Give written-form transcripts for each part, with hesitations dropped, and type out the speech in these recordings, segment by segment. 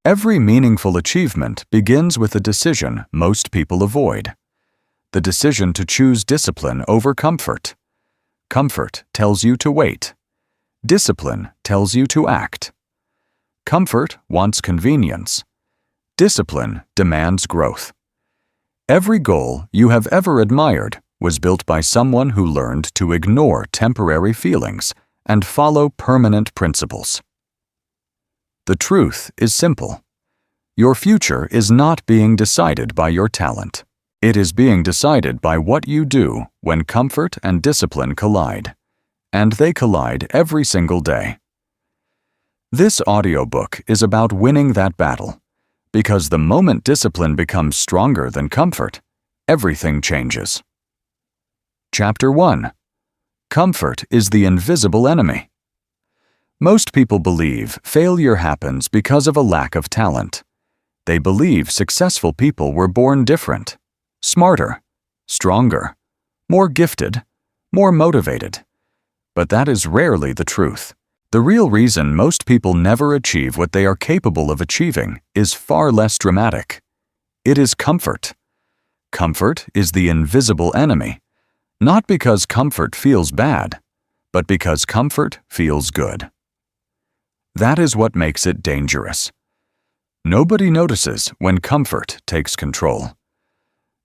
Every meaningful achievement begins with a decision most people avoid. The decision to choose discipline over comfort. Comfort tells you to wait. Discipline tells you to act. Comfort wants convenience. Discipline demands growth. Every goal you have ever admired was built by someone who learned to ignore temporary feelings and follow permanent principles. The truth is simple. Your future is not being decided by your talent. It is being decided by what you do when comfort and discipline collide. And they collide every single day. This audiobook is about winning that battle, because the moment discipline becomes stronger than comfort, everything changes. Chapter 1. Comfort is the invisible enemy. Most people believe failure happens because of a lack of talent. They believe successful people were born different, smarter, stronger, more gifted, more motivated. But that is rarely the truth. The real reason most people never achieve what they are capable of achieving is far less dramatic. It is comfort. Comfort is the invisible enemy, not because comfort feels bad, but because comfort feels good. That is what makes it dangerous. Nobody notices when comfort takes control.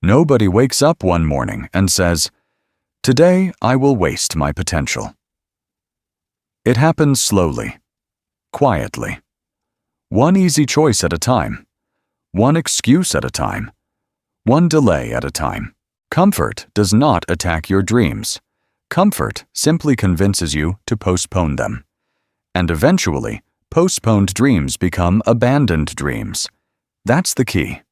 Nobody wakes up one morning and says, "Today I will waste my potential." It happens slowly, quietly. One easy choice at a time. One excuse at a time. One delay at a time. Comfort does not attack your dreams. Comfort simply convinces you to postpone them. And eventually, postponed dreams become abandoned dreams. That's the key.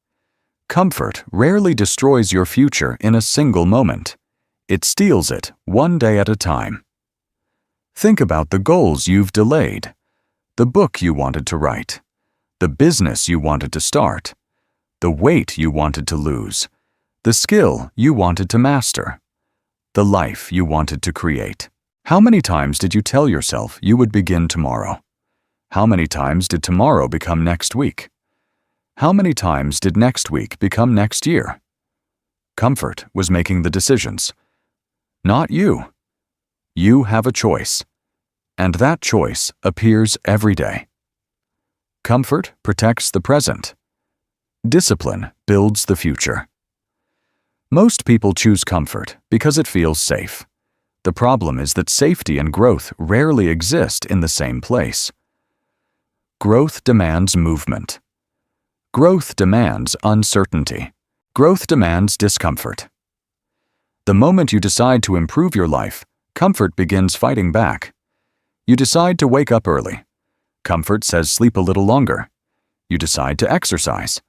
Comfort rarely destroys your future in a single moment. It steals it one day at a time. Think about the goals you've delayed, the book you wanted to write, the business you wanted to start, the weight you wanted to lose, the skill you wanted to master, the life you wanted to create. How many times did you tell yourself you would begin tomorrow? How many times did tomorrow become next week? How many times did next week become next year? Comfort was making the decisions. Not you. You have a choice. And that choice appears every day. Comfort protects the present. Discipline builds the future. Most people choose comfort because it feels safe. The problem is that safety and growth rarely exist in the same place. Growth demands movement. Growth demands uncertainty. Growth demands discomfort. The moment you decide to improve your life, comfort begins fighting back. You decide to wake up early. Comfort says sleep a little longer. You decide to exercise.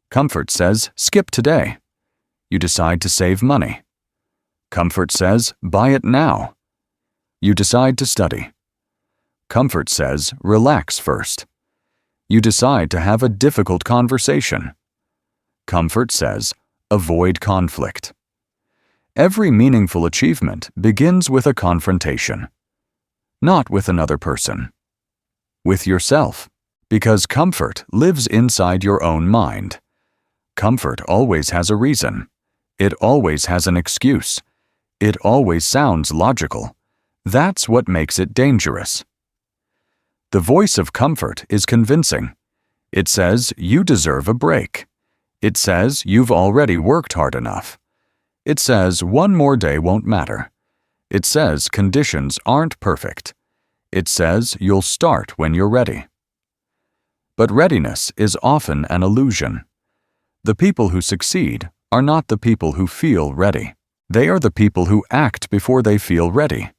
Comfort says skip today. You decide to save money. Comfort says buy it now. You decide to study. Comfort says relax first. You decide to have a difficult conversation. Comfort says avoid conflict. Every meaningful achievement begins with a confrontation. Not with another person. With yourself. Because comfort lives inside your own mind. Comfort always has a reason. It always has an excuse. It always sounds logical. That's what makes it dangerous. The voice of comfort is convincing. It says you deserve a break. It says you've already worked hard enough. It says one more day won't matter. It says conditions aren't perfect. It says you'll start when you're ready. But readiness is often an illusion. The people who succeed are not the people who feel ready. They are the people who act before they feel ready.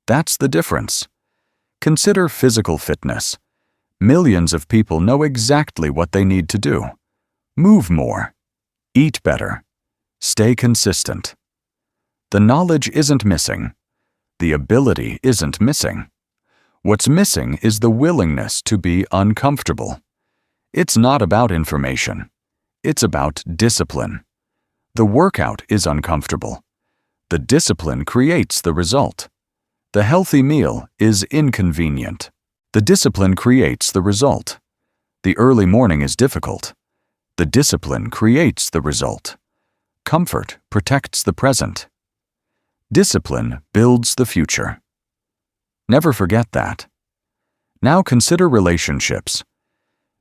That's the difference. Consider physical fitness. Millions of people know exactly what they need to do. Move more. Eat better. Stay consistent. The knowledge isn't missing. The ability isn't missing. What's missing is the willingness to be uncomfortable. It's not about information. It's about discipline. The workout is uncomfortable. The discipline creates the result. The healthy meal is inconvenient. The discipline creates the result. The early morning is difficult. The discipline creates the result. Comfort protects the present. Discipline builds the future. Never forget that. Now consider relationships.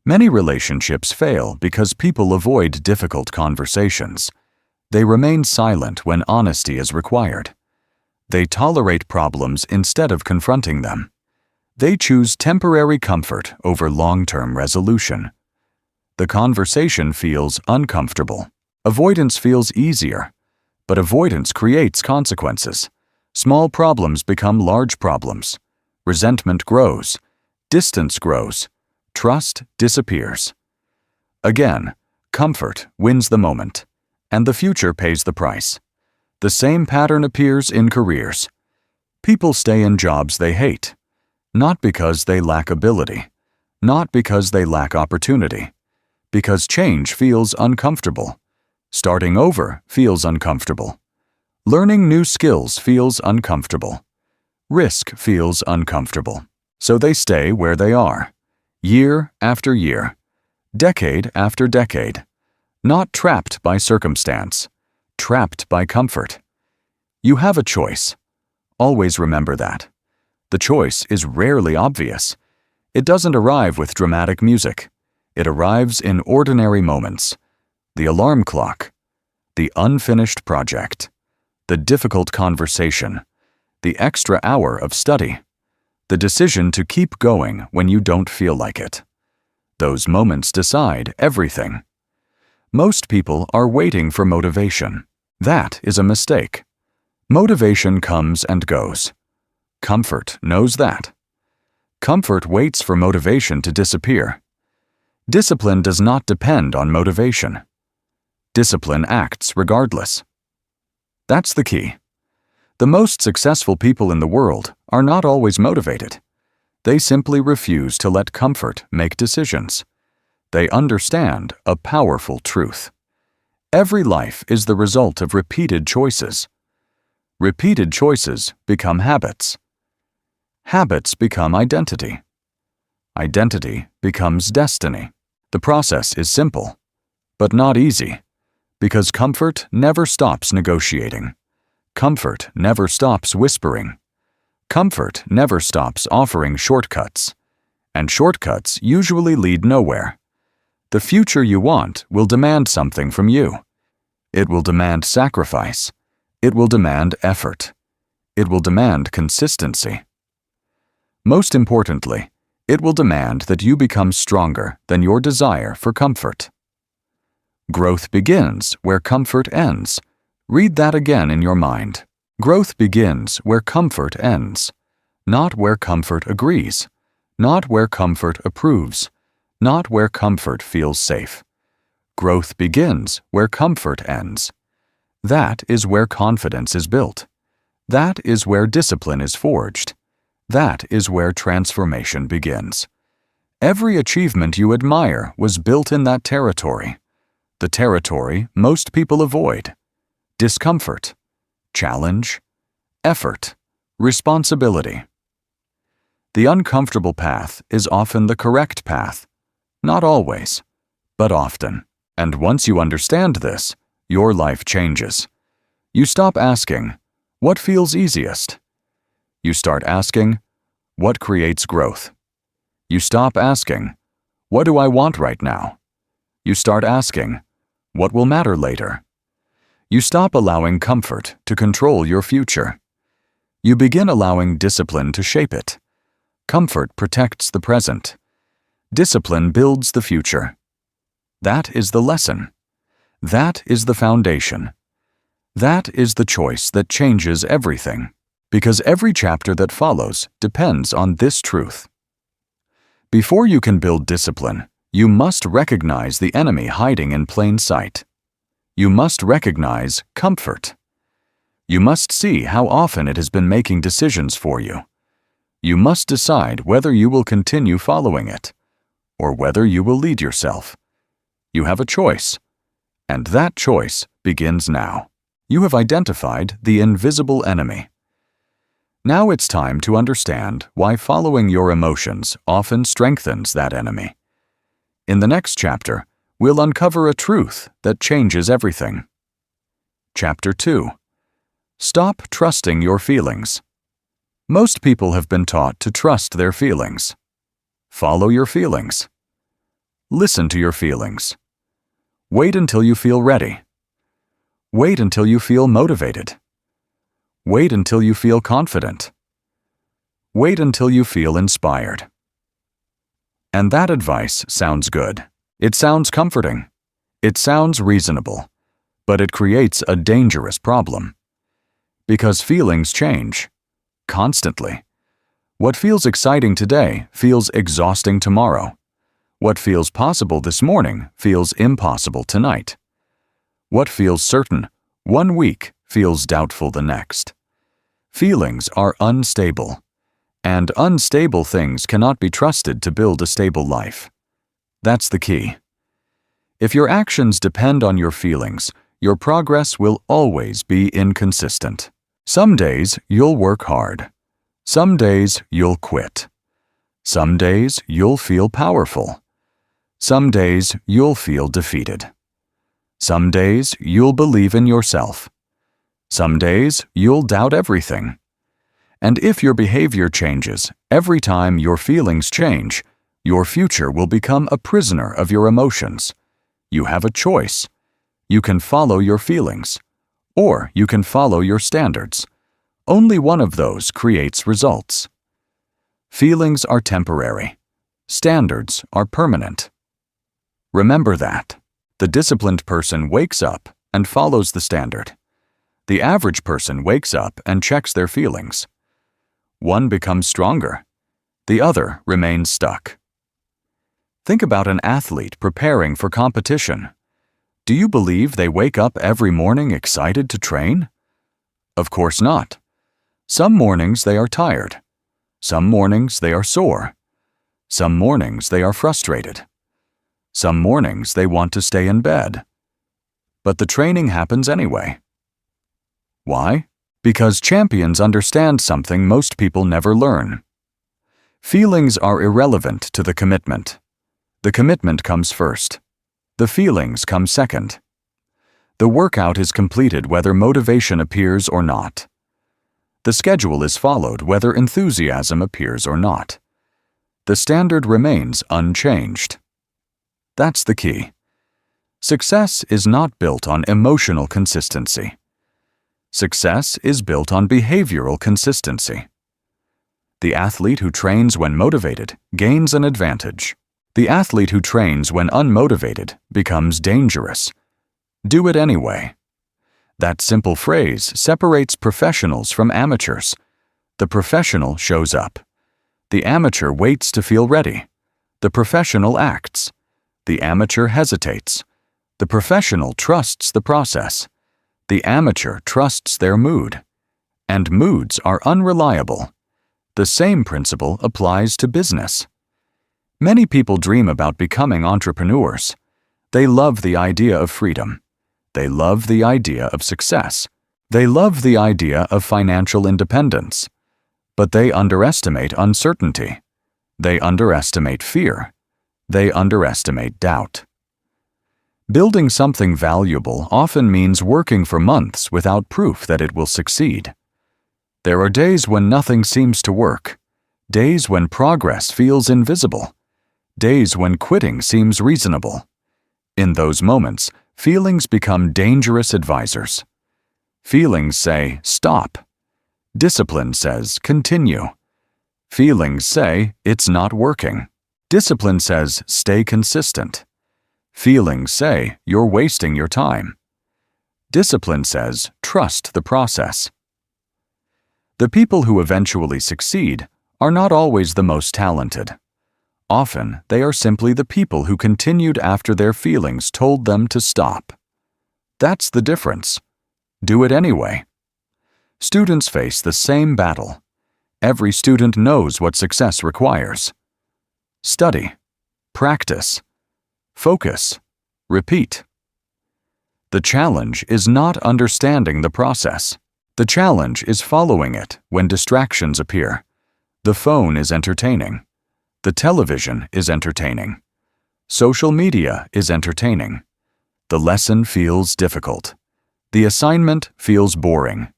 Many relationships fail because people avoid difficult conversations. They remain silent when honesty is required. They tolerate problems instead of confronting them. They choose temporary comfort over long-term resolution. The conversation feels uncomfortable. Avoidance feels easier, but avoidance creates consequences. Small problems become large problems. Resentment grows. Distance grows. Trust disappears. Again, comfort wins the moment, and the future pays the price. The same pattern appears in careers. People stay in jobs they hate, not because they lack ability, not because they lack opportunity, because change feels uncomfortable. Starting over feels uncomfortable. Learning new skills feels uncomfortable. Risk feels uncomfortable. So they stay where they are, year after year, decade after decade, not trapped by circumstance, trapped by comfort. You have a choice. Always remember that. The choice is rarely obvious. It doesn't arrive with dramatic music. It arrives in ordinary moments. The alarm clock, the unfinished project, the difficult conversation, the extra hour of study, the decision to keep going when you don't feel like it. Those moments decide everything. Most people are waiting for motivation. That is a mistake. Motivation comes and goes. Comfort knows that. Comfort waits for motivation to disappear. Discipline does not depend on motivation. Discipline acts regardless. That's the key. The most successful people in the world are not always motivated. They simply refuse to let comfort make decisions. They understand a powerful truth. Every life is the result of repeated choices. Repeated choices become habits. Habits become identity. Identity becomes destiny. The process is simple, but not easy, because comfort never stops negotiating. Comfort never stops whispering. Comfort never stops offering shortcuts, and shortcuts usually lead nowhere. The future you want will demand something from you. It will demand sacrifice. It will demand effort. It will demand consistency. Most importantly, it will demand that you become stronger than your desire for comfort. Growth begins where comfort ends. Read that again in your mind. Growth begins where comfort ends, not where comfort agrees, not where comfort approves, not where comfort feels safe. Growth begins where comfort ends. That is where confidence is built. That is where discipline is forged. That is where transformation begins. Every achievement you admire was built in that territory. The territory most people avoid. Discomfort, challenge, effort, responsibility. The uncomfortable path is often the correct path. Not always, but often. And once you understand this, your life changes. You stop asking, what feels easiest? You start asking, what creates growth? You stop asking, what do I want right now? You start asking, what will matter later? You stop allowing comfort to control your future. You begin allowing discipline to shape it. Comfort protects the present. Discipline builds the future. That is the lesson. That is the foundation. That is the choice that changes everything, because every chapter that follows depends on this truth. Before you can build discipline, you must recognize the enemy hiding in plain sight. You must recognize comfort. You must see how often it has been making decisions for you. You must decide whether you will continue following it, or whether you will lead yourself. You have a choice, and that choice begins now. You have identified the invisible enemy. Now it's time to understand why following your emotions often strengthens that enemy. In the next chapter, we'll uncover a truth that changes everything. Chapter 2. Stop trusting your feelings. Most people have been taught to trust their feelings. Follow your feelings. Listen to your feelings. Wait until you feel ready. Wait until you feel motivated. Wait until you feel confident. Wait until you feel inspired. And that advice sounds good. It sounds comforting. It sounds reasonable. But it creates a dangerous problem. Because feelings change. Constantly. What feels exciting today feels exhausting tomorrow. What feels possible this morning feels impossible tonight. What feels certain one week feels doubtful the next. Feelings are unstable. And unstable things cannot be trusted to build a stable life. That's the key. If your actions depend on your feelings, your progress will always be inconsistent. Some days you'll work hard. Some days you'll quit. Some days you'll feel powerful. Some days you'll feel defeated. Some days you'll believe in yourself. Some days you'll doubt everything. And if your behavior changes every time your feelings change, your future will become a prisoner of your emotions. You have a choice. You can follow your feelings, or you can follow your standards. Only one of those creates results. Feelings are temporary. Standards are permanent. Remember that. The disciplined person wakes up and follows the standard. The average person wakes up and checks their feelings. One becomes stronger. The other remains stuck. Think about an athlete preparing for competition. Do you believe they wake up every morning excited to train? Of course not. Some mornings they are tired. Some mornings they are sore. Some mornings they are frustrated. Some mornings they want to stay in bed. But the training happens anyway. Why? Because champions understand something most people never learn. Feelings are irrelevant to the commitment. The commitment comes first. The feelings come second. The workout is completed whether motivation appears or not. The schedule is followed whether enthusiasm appears or not. The standard remains unchanged. That's the key. Success is not built on emotional consistency. Success is built on behavioral consistency. The athlete who trains when motivated gains an advantage. The athlete who trains when unmotivated becomes dangerous. Do it anyway. That simple phrase separates professionals from amateurs. The professional shows up. The amateur waits to feel ready. The professional acts. The amateur hesitates. The professional trusts the process. The amateur trusts their mood. And moods are unreliable. The same principle applies to business. Many people dream about becoming entrepreneurs. They love the idea of freedom. They love the idea of success. They love the idea of financial independence. But they underestimate uncertainty. They underestimate fear. They underestimate doubt. Building something valuable often means working for months without proof that it will succeed. There are days when nothing seems to work, days when progress feels invisible, days when quitting seems reasonable. In those moments, feelings become dangerous advisors. Feelings say, stop. Discipline says, continue. Feelings say, it's not working. Discipline says, stay consistent. Feelings say, you're wasting your time. Discipline says, trust the process. The people who eventually succeed are not always the most talented. Often, they are simply the people who continued after their feelings told them to stop. That's the difference. Do it anyway. Students face the same battle. Every student knows what success requires. Study, practice, focus, repeat. The challenge is not understanding the process. The challenge is following it when distractions appear. The phone is entertaining. The television is entertaining. Social media is entertaining. The lesson feels difficult. The assignment feels boring.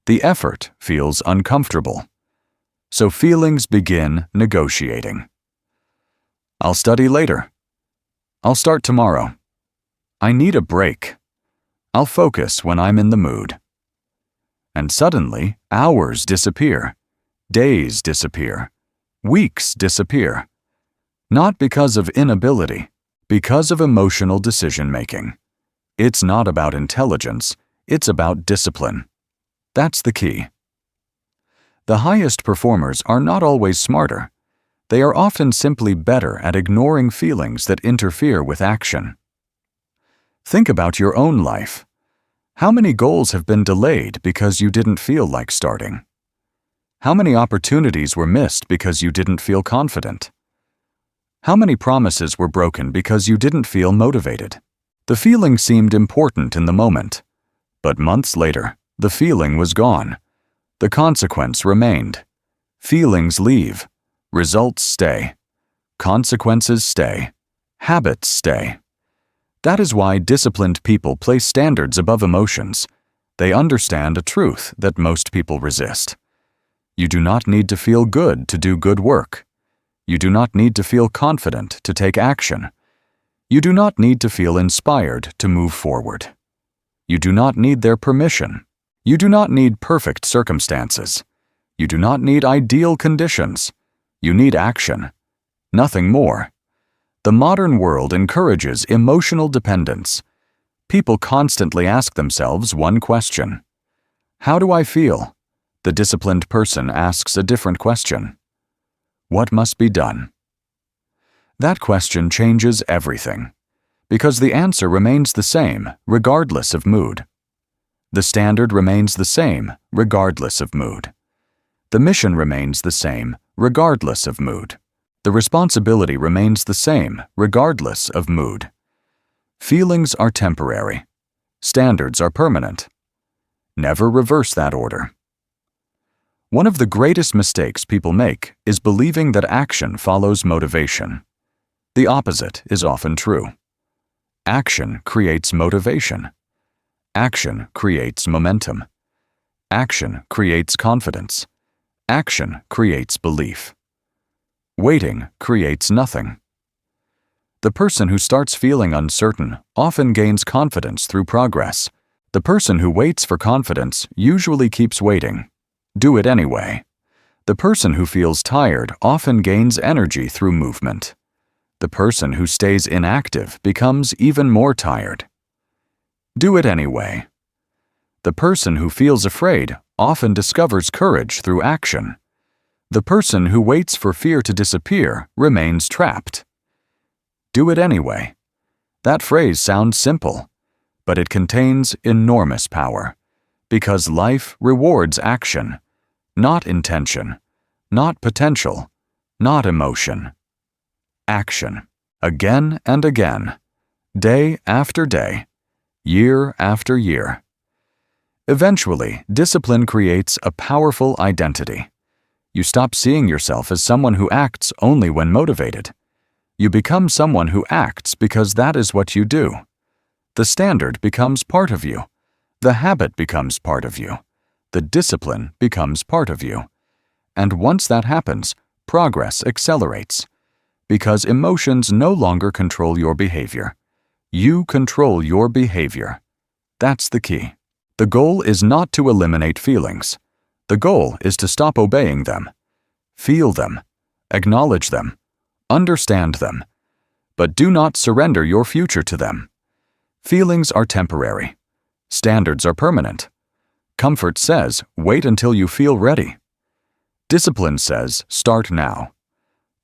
The effort feels uncomfortable. So feelings begin negotiating. I'll study later. I'll start tomorrow. I need a break. I'll focus when I'm in the mood. And suddenly, hours disappear. Days disappear. Weeks disappear. Not because of inability, because of emotional decision-making. It's not about intelligence, it's about discipline. That's the key. The highest performers are not always smarter. They are often simply better at ignoring feelings that interfere with action. Think about your own life. How many goals have been delayed because you didn't feel like starting? How many opportunities were missed because you didn't feel confident? How many promises were broken because you didn't feel motivated? The feeling seemed important in the moment, but months later, the feeling was gone. The consequence remained. Feelings leave. Results stay. Consequences stay. Habits stay. That is why disciplined people place standards above emotions. They understand a truth that most people resist. You do not need to feel good to do good work. You do not need to feel confident to take action. You do not need to feel inspired to move forward. You do not need their permission. You do not need perfect circumstances. You do not need ideal conditions. You need action. Nothing more. The modern world encourages emotional dependence. People constantly ask themselves one question. How do I feel? The disciplined person asks a different question. What must be done? That question changes everything, because the answer remains the same regardless of mood. The standard remains the same regardless of mood. The mission remains the same regardless of mood. The responsibility remains the same regardless of mood. Feelings are temporary. Standards are permanent. Never reverse that order. One of the greatest mistakes people make is believing that action follows motivation. The opposite is often true. Action creates motivation. Action creates momentum. Action creates confidence. Action creates belief. Waiting creates nothing. The person who starts feeling uncertain often gains confidence through progress. The person who waits for confidence usually keeps waiting. Do it anyway. The person who feels tired often gains energy through movement. The person who stays inactive becomes even more tired. Do it anyway. The person who feels afraid often discovers courage through action. The person who waits for fear to disappear remains trapped. Do it anyway. That phrase sounds simple, but it contains enormous power, because life rewards action. Not intention, not potential, not emotion. Action. Again and again. Day after day. Year after year. Eventually, discipline creates a powerful identity. You stop seeing yourself as someone who acts only when motivated. You become someone who acts because that is what you do. The standard becomes part of you. The habit becomes part of you. The discipline becomes part of you. And once that happens, progress accelerates. Because emotions no longer control your behavior. You control your behavior. That's the key. The goal is not to eliminate feelings. The goal is to stop obeying them. Feel them. Acknowledge them. Understand them. But do not surrender your future to them. Feelings are temporary. Standards are permanent. Comfort says, wait until you feel ready. Discipline says, start now.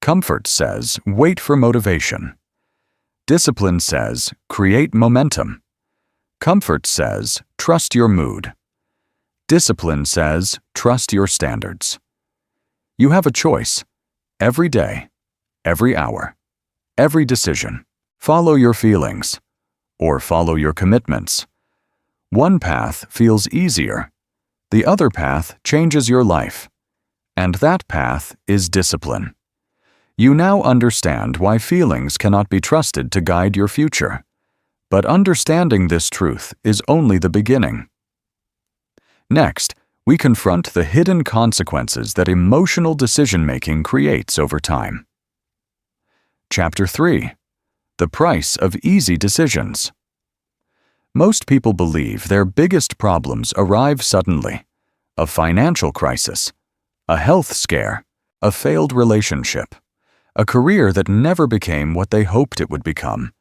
Comfort says, wait for motivation. Discipline says, create momentum. Comfort says, trust your mood. Discipline says, trust your standards. You have a choice. Every day, every hour, every decision. Follow your feelings, or follow your commitments. One path feels easier. The other path changes your life. And that path is discipline. You now understand why feelings cannot be trusted to guide your future. But understanding this truth is only the beginning. Next, we confront the hidden consequences that emotional decision-making creates over time. Chapter 3. The Price of Easy Decisions. Most people believe their biggest problems arrive suddenly: a financial crisis, a health scare, a failed relationship, a career that never became what they hoped it would become.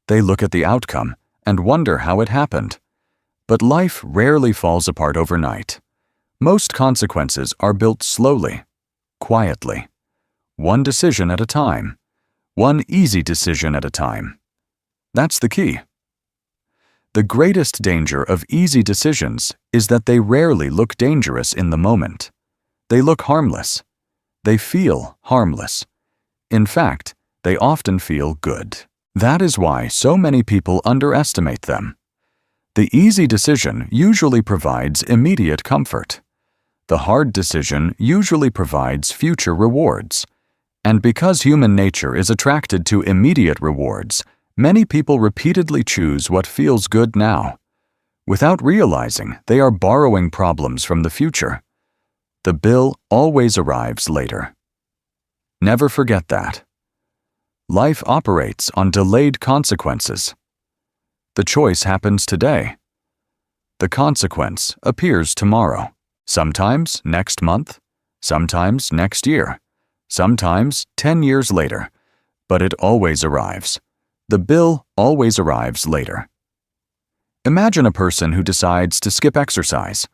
They look at the outcome and wonder how it happened. But life rarely falls apart overnight. Most consequences are built slowly, quietly, one decision at a time, one easy decision at a time. That's the key. The greatest danger of easy decisions is that they rarely look dangerous in the moment. They look harmless. They feel harmless. In fact, they often feel good. That is why so many people underestimate them. The easy decision usually provides immediate comfort. The hard decision usually provides future rewards. And because human nature is attracted to immediate rewards, many people repeatedly choose what feels good now. Without realizing, they are borrowing problems from the future. The bill always arrives later. Never forget that. Life operates on delayed consequences. The choice happens today. The consequence appears tomorrow, sometimes next month, sometimes next year, sometimes 10 years later, but it always arrives. The bill always arrives later. Imagine a person who decides to skip exercise.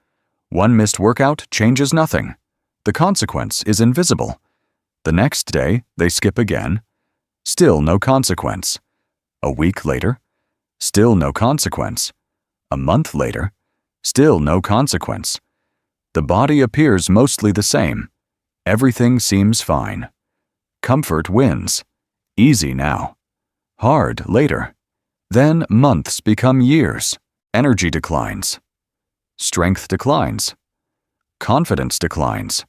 One missed workout changes nothing. The consequence is invisible. The next day, they skip again. Still no consequence. A week later, still no consequence. A month later, still no consequence. The body appears mostly the same. Everything seems fine. Comfort wins. Easy now. Hard later. Then months become years. Energy declines. Strength declines. Confidence declines.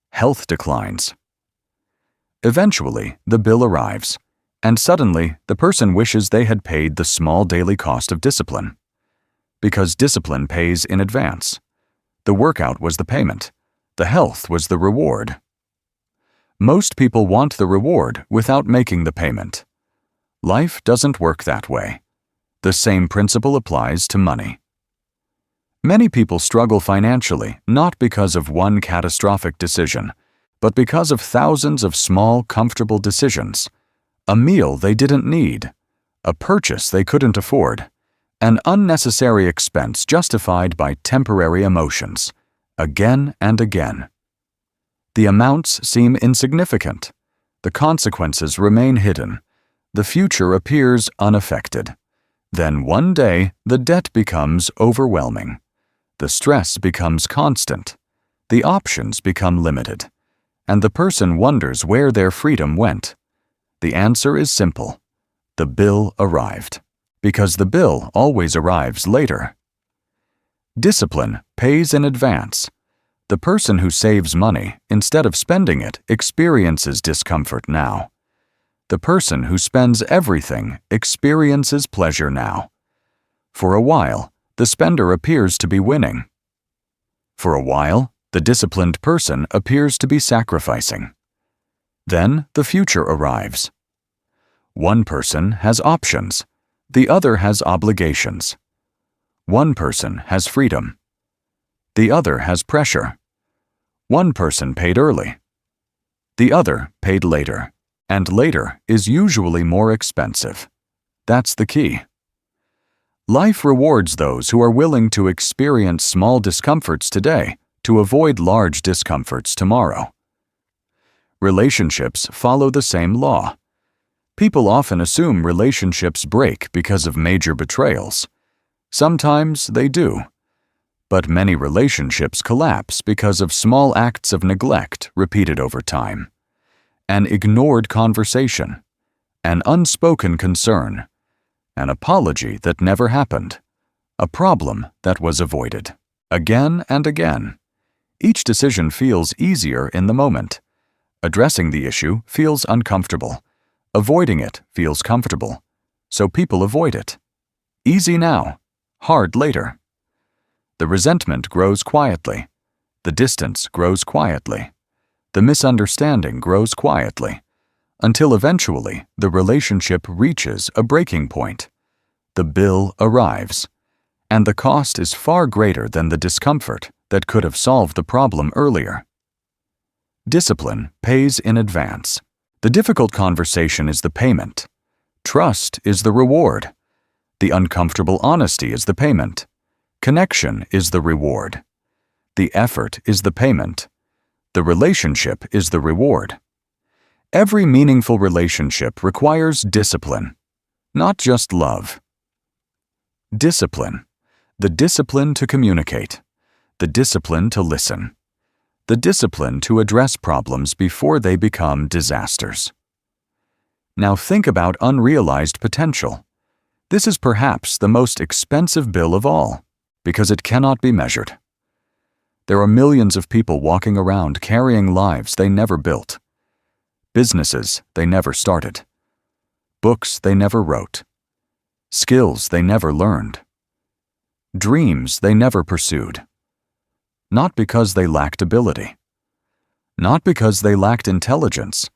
Health declines. Eventually, the bill arrives, and suddenly the person wishes they had paid the small daily cost of discipline. Because discipline pays in advance. The workout was the payment. The health was the reward. Most people want the reward without making the payment. Life doesn't work that way. The same principle applies to money. Many people struggle financially not because of one catastrophic decision, but because of thousands of small, comfortable decisions. A meal they didn't need, a purchase they couldn't afford, an unnecessary expense justified by temporary emotions, again and again. The amounts seem insignificant. The consequences remain hidden. The future appears unaffected. Then one day, the debt becomes overwhelming. The stress becomes constant. The options become limited. And the person wonders where their freedom went. The answer is simple. The bill arrived. Because the bill always arrives later. Discipline pays in advance. The person who saves money instead of spending it experiences discomfort now. The person who spends everything experiences pleasure now. For a while, the spender appears to be winning. For a while, the disciplined person appears to be sacrificing. Then the future arrives. One person has options. The other has obligations. One person has freedom. The other has pressure. One person paid early. The other paid later. And later is usually more expensive. That's the key. Life rewards those who are willing to experience small discomforts today to avoid large discomforts tomorrow. Relationships follow the same law. People often assume relationships break because of major betrayals. Sometimes they do. But many relationships collapse because of small acts of neglect repeated over time. An ignored conversation, an unspoken concern, an apology that never happened, a problem that was avoided, again and again. Each decision feels easier in the moment. Addressing the issue feels uncomfortable. Avoiding it feels comfortable. So people avoid it. Easy now, hard later. The resentment grows quietly. The distance grows quietly. The misunderstanding grows quietly, until eventually the relationship reaches a breaking point. The bill arrives, and the cost is far greater than the discomfort that could have solved the problem earlier. Discipline pays in advance. The difficult conversation is the payment. Trust is the reward. The uncomfortable honesty is the payment. Connection is the reward. The effort is the payment. The relationship is the reward. Every meaningful relationship requires discipline, not just love. Discipline. The discipline to communicate. The discipline to listen. The discipline to address problems before they become disasters. Now think about unrealized potential. This is perhaps the most expensive bill of all, because it cannot be measured. There are millions of people walking around carrying lives they never built, businesses they never started, books they never wrote, skills they never learned, dreams they never pursued. Not because they lacked ability, not because they lacked intelligence,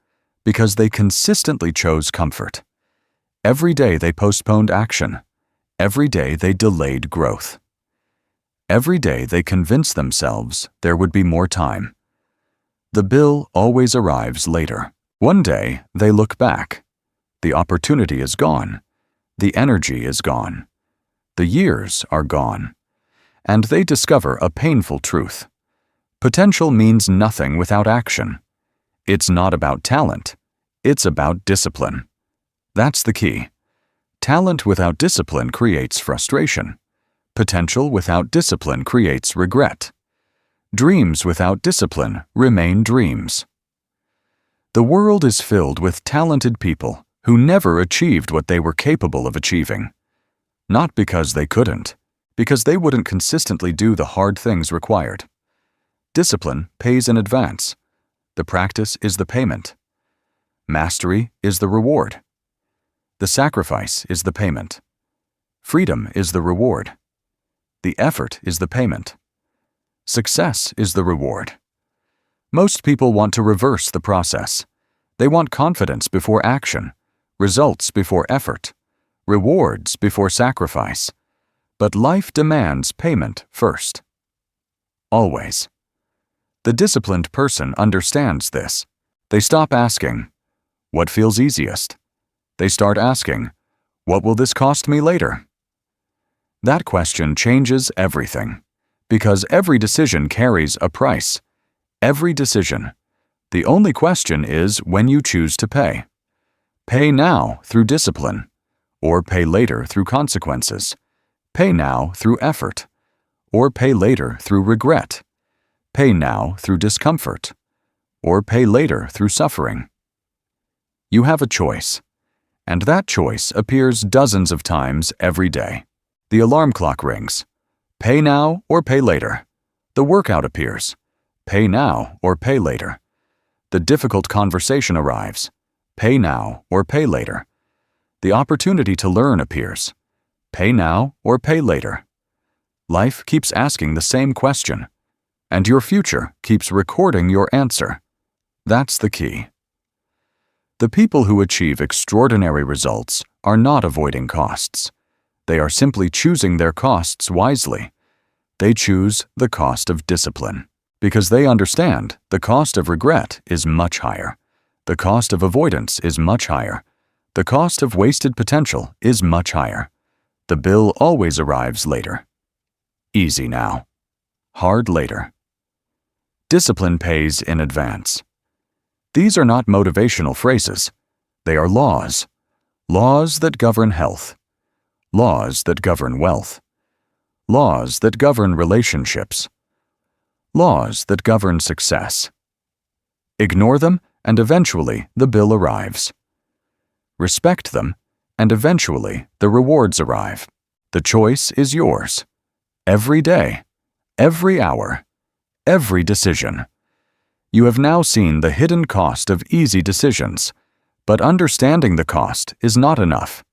because they consistently chose comfort. Every day they postponed action. Every day they delayed growth. Every day they convinced themselves there would be more time. The bill always arrives later. One day they look back. The opportunity is gone. The energy is gone. The years are gone. And they discover a painful truth. Potential means nothing without action. It's not about talent. It's about discipline. That's the key. Talent without discipline creates frustration. Potential without discipline creates regret. Dreams without discipline remain dreams. The world is filled with talented people who never achieved what they were capable of achieving. Not because they couldn't, because they wouldn't consistently do the hard things required. Discipline pays in advance. The practice is the payment. Mastery is the reward. The sacrifice is the payment. Freedom is the reward. The effort is the payment. Success is the reward. Most people want to reverse the process. They want confidence before action, results before effort, rewards before sacrifice. But life demands payment first. Always. The disciplined person understands this. They stop asking, "What feels easiest?" They start asking, "What will this cost me later?" That question changes everything, because every decision carries a price. Every decision. The only question is when you choose to pay. Pay now through discipline, or pay later through consequences. Pay now through effort, or pay later through regret. Pay now through discomfort, or pay later through suffering. You have a choice, and that choice appears dozens of times every day. The alarm clock rings. Pay now or pay later. The workout appears. Pay now or pay later. The difficult conversation arrives. Pay now or pay later. The opportunity to learn appears. Pay now or pay later. Life keeps asking the same question, and your future keeps recording your answer. That's the key. The people who achieve extraordinary results are not avoiding costs. They are simply choosing their costs wisely. They choose the cost of discipline, because they understand the cost of regret is much higher. The cost of avoidance is much higher. The cost of wasted potential is much higher. The bill always arrives later. Easy now. Hard later. Discipline pays in advance. These are not motivational phrases. They are laws. Laws that govern health. Laws that govern wealth. Laws that govern relationships. Laws that govern success. Ignore them, and eventually the bill arrives. Respect them, and eventually the rewards arrive. The choice is yours. Every day, every hour, every decision. You have now seen the hidden cost of easy decisions, but understanding the cost is not enough.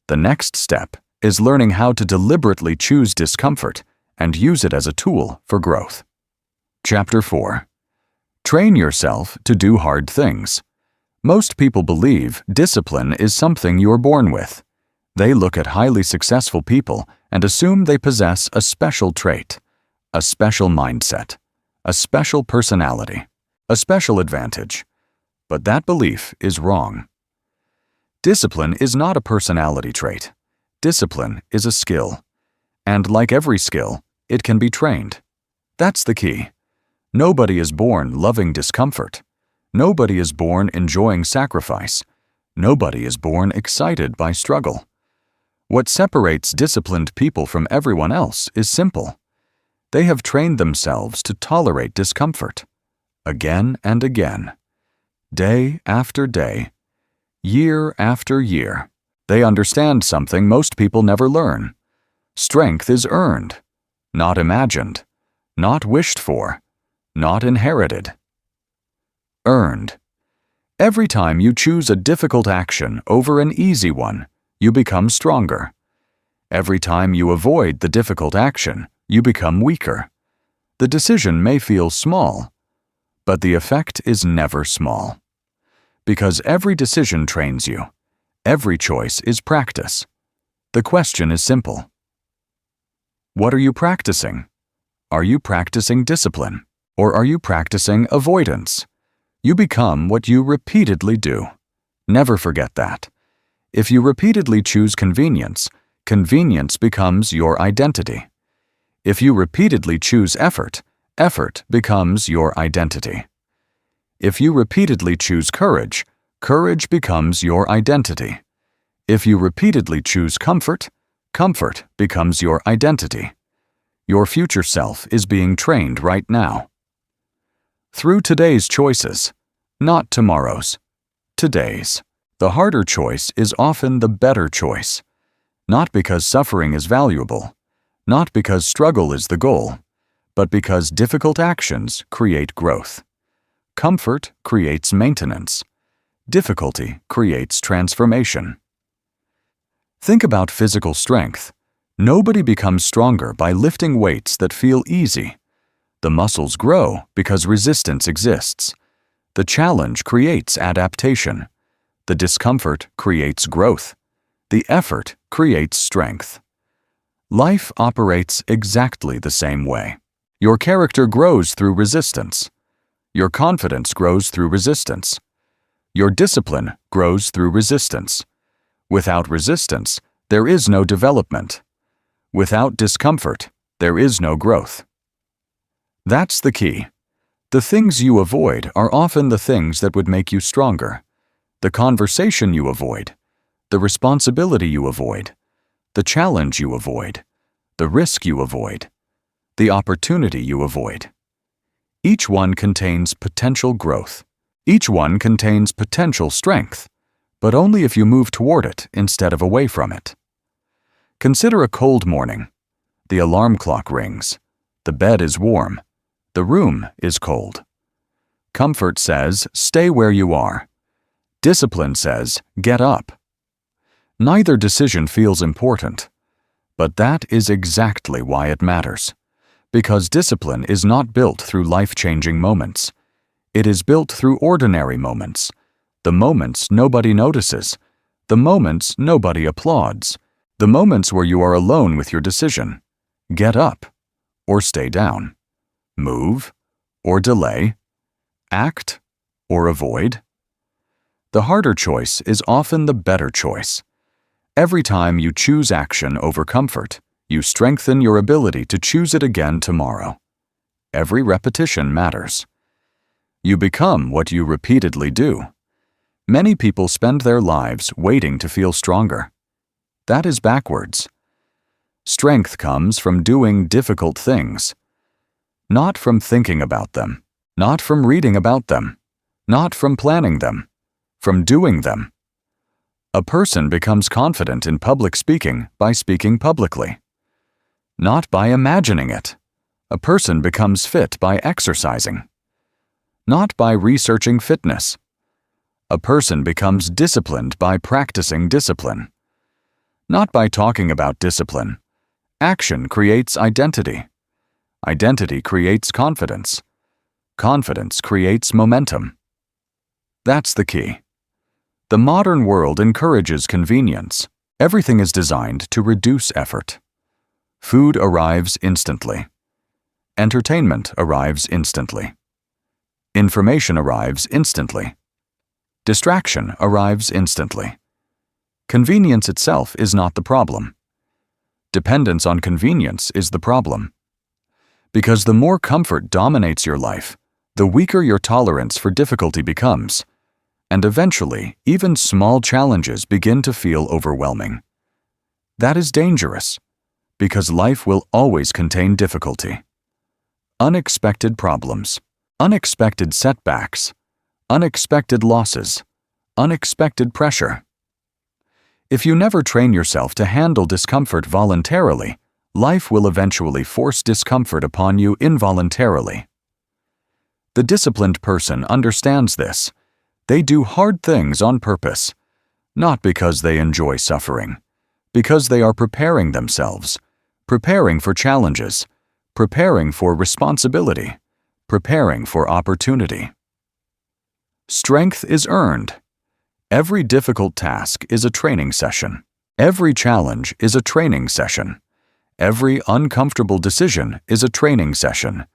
The next step is learning how to deliberately choose discomfort and use it as a tool for growth. Chapter 4. Train yourself to do hard things. Most people believe discipline is something you're born with. They look at highly successful people and assume they possess a special trait, a special mindset, a special personality, a special advantage. But that belief is wrong. Discipline is not a personality trait. Discipline is a skill. And like every skill, it can be trained. That's the key. Nobody is born loving discomfort. Nobody is born enjoying sacrifice. Nobody is born excited by struggle. What separates disciplined people from everyone else is simple. They have trained themselves to tolerate discomfort. Again and again. Day after day. Year after year. They understand something most people never learn. Strength is earned, not imagined, not wished for, not inherited. Earned. Every time you choose a difficult action over an easy one, you become stronger. Every time you avoid the difficult action, you become weaker. The decision may feel small, but the effect is never small. Because every decision trains you. Every choice is practice. The question is simple. What are you practicing? Are you practicing discipline, or are you practicing avoidance? You become what you repeatedly do. Never forget that. If you repeatedly choose convenience, convenience becomes your identity. If you repeatedly choose effort, effort becomes your identity. If you repeatedly choose courage, courage becomes your identity. If you repeatedly choose comfort, comfort becomes your identity. Your future self is being trained right now. Through today's choices, not tomorrow's, today's. The harder choice is often the better choice. Not because suffering is valuable, not because struggle is the goal, but because difficult actions create growth. Comfort creates maintenance. Difficulty creates transformation. Think about physical strength. Nobody becomes stronger by lifting weights that feel easy. The muscles grow because resistance exists. The challenge creates adaptation. The discomfort creates growth. The effort creates strength. Life operates exactly the same way. Your character grows through resistance. Your confidence grows through resistance. Your discipline grows through resistance. Without resistance, there is no development. Without discomfort, there is no growth. That's the key. The things you avoid are often the things that would make you stronger. The conversation you avoid, the responsibility you avoid, the challenge you avoid, the risk you avoid, the opportunity you avoid. Each one contains potential growth. Each one contains potential strength, but only if you move toward it instead of away from it. Consider a cold morning. The alarm clock rings. The bed is warm. The room is cold. Comfort says, stay where you are. Discipline says, get up. Neither decision feels important, but that is exactly why it matters. Because discipline is not built through life-changing moments. It is built through ordinary moments. The moments nobody notices. The moments nobody applauds. The moments where you are alone with your decision. Get up or stay down. Move or delay. Act or avoid. The harder choice is often the better choice. Every time you choose action over comfort, you strengthen your ability to choose it again tomorrow. Every repetition matters. You become what you repeatedly do. Many people spend their lives waiting to feel stronger. That is backwards. Strength comes from doing difficult things. Not from thinking about them. Not from reading about them. Not from planning them. From doing them. A person becomes confident in public speaking by speaking publicly. Not by imagining it. A person becomes fit by exercising. not by researching fitness. A person becomes disciplined by practicing discipline, not by talking about discipline. Action creates identity. Identity creates confidence. Confidence creates momentum. That's the key. The modern world encourages convenience. Everything is designed to reduce effort. Food arrives instantly. Entertainment arrives instantly. Information arrives instantly. Distraction arrives instantly. Convenience itself is not the problem. Dependence on convenience is the problem. Because the more comfort dominates your life, the weaker your tolerance for difficulty becomes, and eventually, even small challenges begin to feel overwhelming. That is dangerous, because life will always contain difficulty. Unexpected problems, unexpected setbacks, unexpected losses, unexpected pressure. If you never train yourself to handle discomfort voluntarily, life will eventually force discomfort upon you involuntarily. The disciplined person understands this. They do hard things on purpose, not because they enjoy suffering, because they are preparing themselves, preparing for challenges, preparing for responsibility, preparing for opportunity. Strength is earned. Every difficult task is a training session. Every challenge is a training session. Every uncomfortable decision is a training session.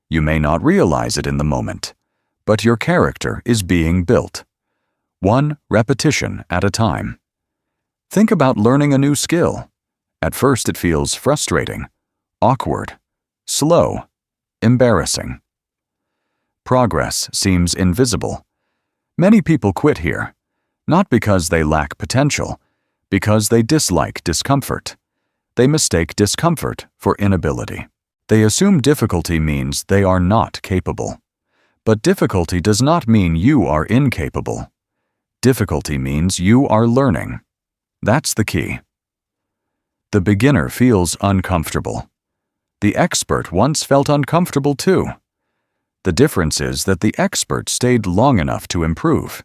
You may not realize it in the moment, but your character is being built, one repetition at a time. Think about learning a new skill. At first it feels frustrating, awkward, slow, embarrassing. Progress seems invisible. Many people quit here, not because they lack potential, because they dislike discomfort. They mistake discomfort for inability. They assume difficulty means they are not capable. But difficulty does not mean you are incapable. Difficulty means you are learning. That's the key. The beginner feels uncomfortable. The expert once felt uncomfortable too. The difference is that the expert stayed long enough to improve.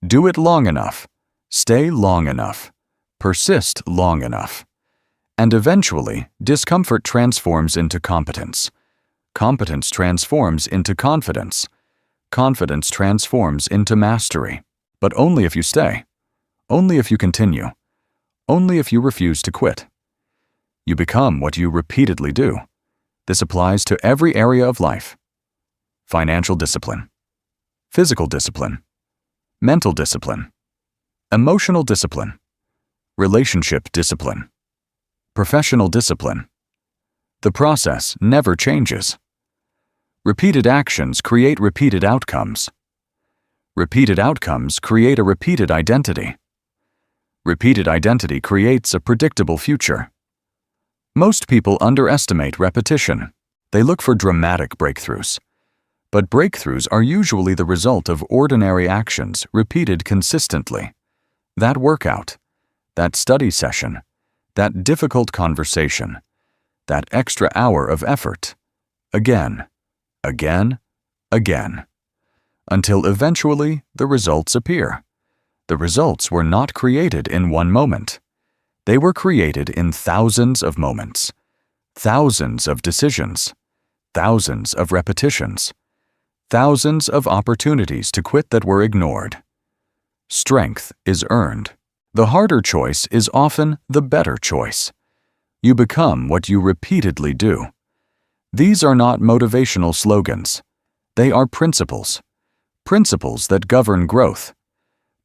Do it long enough. Stay long enough. Persist long enough. And eventually, discomfort transforms into competence. Competence transforms into confidence. Confidence transforms into mastery. But only if you stay. Only if you continue. Only if you refuse to quit. You become what you repeatedly do. This applies to every area of life. Financial discipline. Physical discipline. Mental discipline. Emotional discipline. Relationship discipline. Professional discipline. The process never changes. Repeated actions create repeated outcomes. Repeated outcomes create a repeated identity. Repeated identity creates a predictable future. Most people underestimate repetition. They look for dramatic breakthroughs. But breakthroughs are usually the result of ordinary actions repeated consistently. That workout, that study session, that difficult conversation, that extra hour of effort, again, again, again, until eventually the results appear. The results were not created in one moment. They were created in thousands of moments, thousands of decisions, thousands of repetitions, thousands of opportunities to quit that were ignored. Strength is earned. The harder choice is often the better choice. You become what you repeatedly do. These are not motivational slogans. They are principles. Principles that govern growth.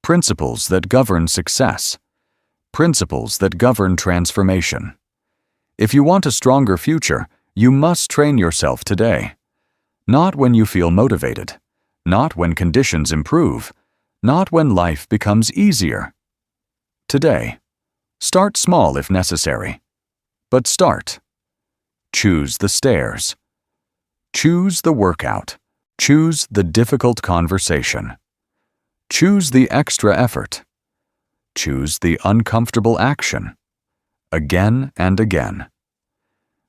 Principles that govern success. Principles that govern transformation. If you want a stronger future, you must train yourself today. Not when you feel motivated. Not when conditions improve. Not when life becomes easier. Today. Start small if necessary. But start. Choose the stairs. Choose the workout. Choose the difficult conversation. Choose the extra effort. Choose the uncomfortable action. Again and again.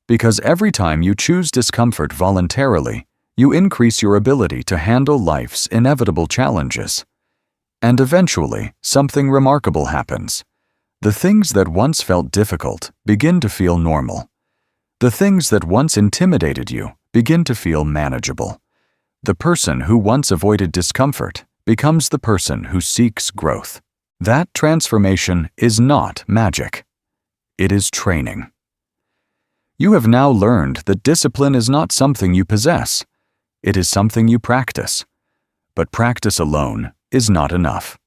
Because every time you choose discomfort voluntarily, You increase your ability to handle life's inevitable challenges. And eventually, something remarkable happens. The things that once felt difficult begin to feel normal. The things that once intimidated you begin to feel manageable. The person who once avoided discomfort becomes the person who seeks growth. That transformation is not magic. It is training. You have now learned that discipline is not something you possess. It is something you practice. But practice alone is not enough.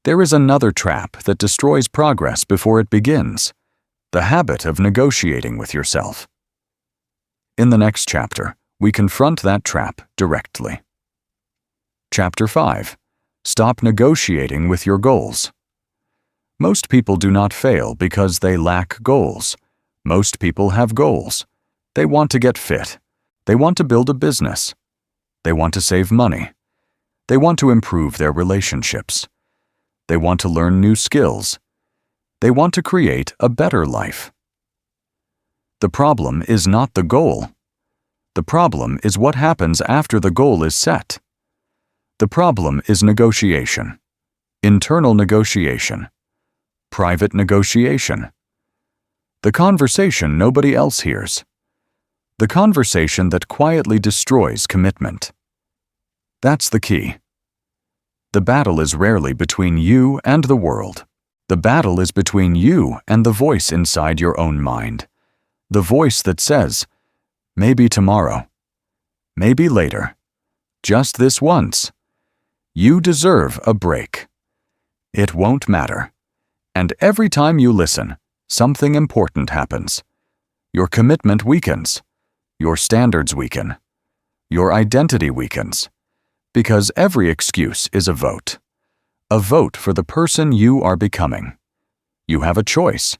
There is another trap that destroys progress before it begins: the habit of negotiating with yourself. In the next chapter, we confront that trap directly. Chapter 5. Stop negotiating with your goals. Most people do not fail because they lack goals. Most people have goals. They want to get fit. They want to build a business. They want to save money. They want to improve their relationships. They want to learn new skills. They want to create a better life. The problem is not the goal. The problem is what happens after the goal is set. The problem is negotiation. Internal negotiation. Private negotiation. The conversation nobody else hears. The conversation that quietly destroys commitment. That's the key. The battle is rarely between you and the world. The battle is between you and the voice inside your own mind. The voice that says, maybe tomorrow, maybe later, just this once. You deserve a break. It won't matter. And every time you listen, something important happens. Your commitment weakens. Your standards weaken. Your identity weakens. Because every excuse is a vote. A vote for the person you are becoming. You have a choice.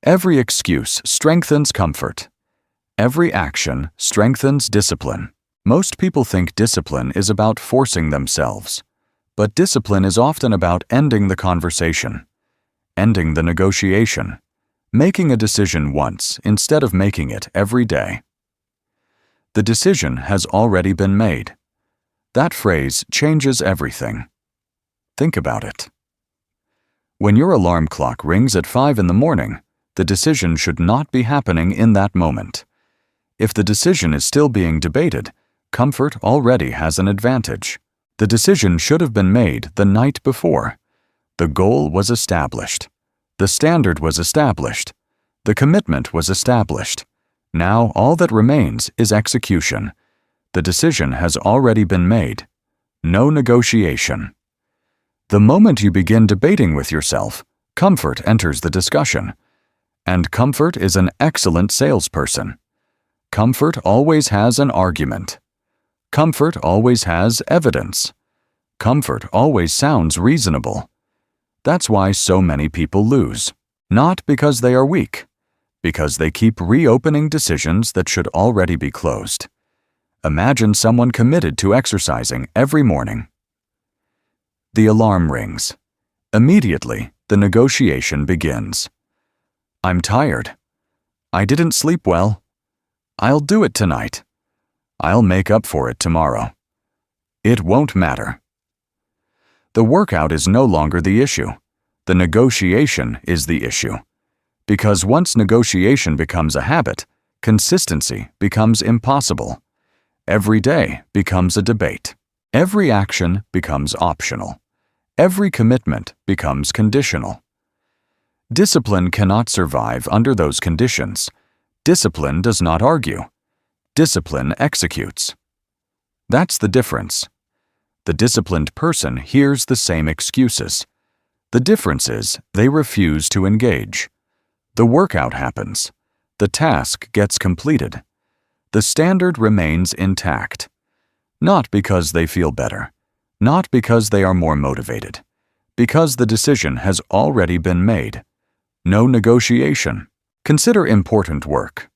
Every excuse strengthens comfort. Every action strengthens discipline. Most people think discipline is about forcing themselves. But discipline is often about ending the conversation. Ending the negotiation. Making a decision once instead of making it every day. The decision has already been made. That phrase changes everything. Think about it. When your alarm clock rings at 5 in the morning, the decision should not be happening in that moment. If the decision is still being debated, comfort already has an advantage. The decision should have been made the night before. The goal was established. The standard was established. The commitment was established. Now all that remains is execution. The decision has already been made. No negotiation. The moment you begin debating with yourself, comfort enters the discussion. And comfort is an excellent salesperson. Comfort always has an argument. Comfort always has evidence. Comfort always sounds reasonable. That's why so many people lose. Not because they are weak, because they keep reopening decisions that should already be closed. Imagine someone committed to exercising every morning. The alarm rings. Immediately, the negotiation begins. I'm tired. I didn't sleep well. I'll do it tonight. I'll make up for it tomorrow. It won't matter. The workout is no longer the issue. The negotiation is the issue. Because once negotiation becomes a habit, consistency becomes impossible. Every day becomes a debate. Every action becomes optional. Every commitment becomes conditional. Discipline cannot survive under those conditions. Discipline does not argue. Discipline executes. That's the difference. The disciplined person hears the same excuses. The difference is they refuse to engage. The workout happens. The task gets completed. The standard remains intact. Not because they feel better. Not because they are more motivated. Because the decision has already been made. No negotiation. Consider important work.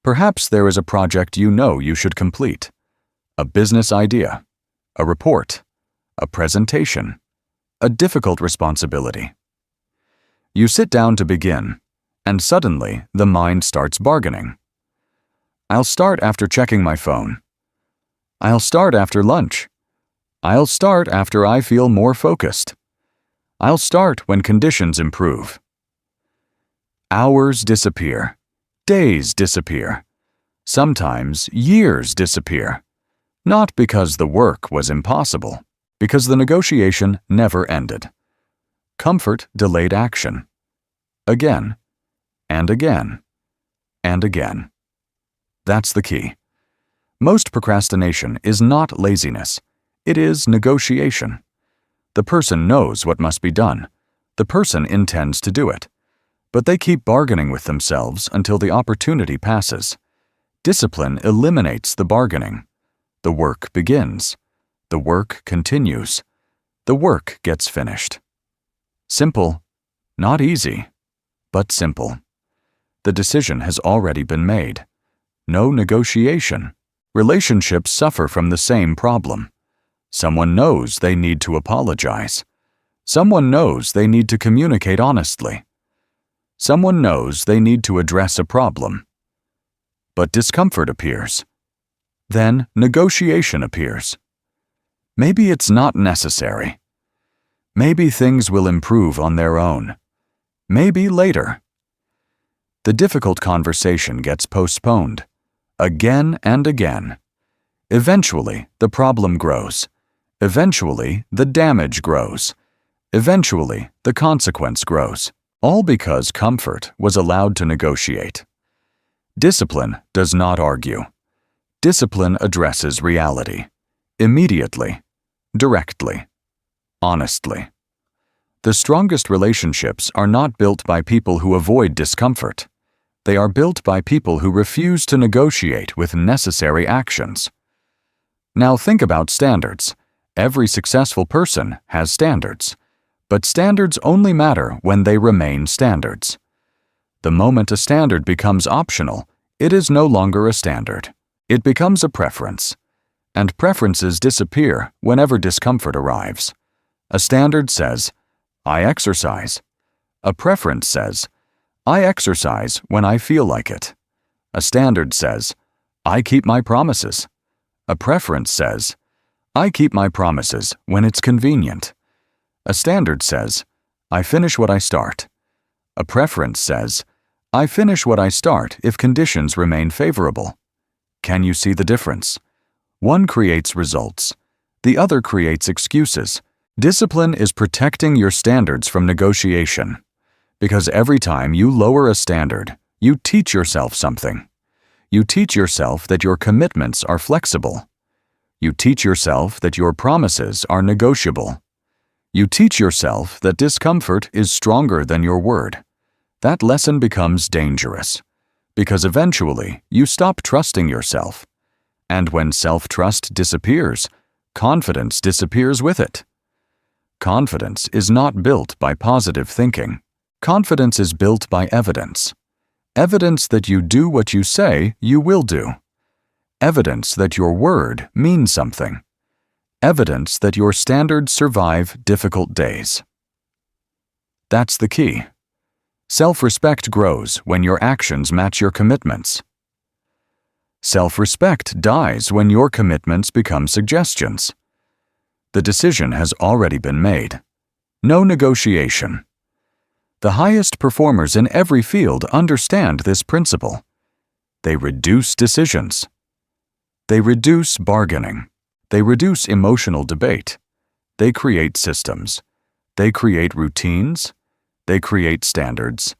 Perhaps there is a project you know you should complete. A business idea. A report. A presentation. A difficult responsibility. You sit down to begin, and suddenly the mind starts bargaining. I'll start after checking my phone. I'll start after lunch. I'll start after I feel more focused. I'll start when conditions improve. Hours disappear. Days disappear. Sometimes years disappear. Not because the work was impossible, because the negotiation never ended. Comfort delayed action. Again, and again, and again. That's the key. Most procrastination is not laziness. It is negotiation. The person knows what must be done. The person intends to do it. But they keep bargaining with themselves until the opportunity passes. Discipline eliminates the bargaining. The work begins. The work continues. The work gets finished. Simple, not easy, but simple. The decision has already been made. No negotiation. Relationships suffer from the same problem. Someone knows they need to apologize. Someone knows they need to communicate honestly. Someone knows they need to address a problem. But discomfort appears. Then negotiation appears. Maybe it's not necessary. Maybe things will improve on their own. Maybe later. The difficult conversation gets postponed, again and again. Eventually, the problem grows. Eventually, the damage grows. Eventually, the consequence grows. All because comfort was allowed to negotiate. Discipline does not argue. Discipline addresses reality. Immediately. Directly. Honestly. The strongest relationships are not built by people who avoid discomfort. They are built by people who refuse to negotiate with necessary actions. Now think about standards. Every successful person has standards. But standards only matter when they remain standards. The moment a standard becomes optional, it is no longer a standard. It becomes a preference. And preferences disappear whenever discomfort arrives. A standard says, I exercise. A preference says, I exercise when I feel like it. A standard says, I keep my promises. A preference says, I keep my promises when it's convenient. A standard says, I finish what I start. A preference says, I finish what I start if conditions remain favorable. Can you see the difference? One creates results. The other creates excuses. Discipline is protecting your standards from negotiation. Because every time you lower a standard, you teach yourself something. You teach yourself that your commitments are flexible. You teach yourself that your promises are negotiable. You teach yourself that discomfort is stronger than your word. That lesson becomes dangerous, because eventually you stop trusting yourself. And when self-trust disappears, confidence disappears with it. Confidence is not built by positive thinking. Confidence is built by evidence. Evidence that you do what you say you will do. Evidence that your word means something. Evidence that your standards survive difficult days. That's the key. Self-respect grows when your actions match your commitments. Self-respect dies when your commitments become suggestions. The decision has already been made. No negotiation. The highest performers in every field understand this principle. They reduce decisions. They reduce bargaining. They reduce emotional debate. They create systems. They create routines. They create standards.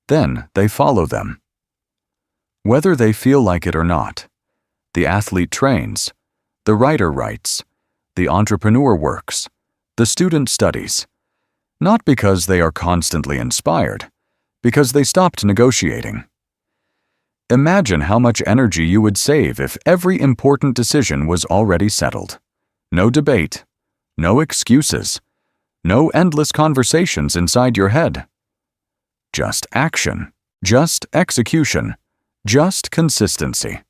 Then they follow them. Whether they feel like it or not, the athlete trains, the writer writes, the entrepreneur works, the student studies. Not because they are constantly inspired, because they stopped negotiating. Imagine how much energy you would save if every important decision was already settled. No debate, no excuses, no endless conversations inside your head. Just action, just execution, just consistency.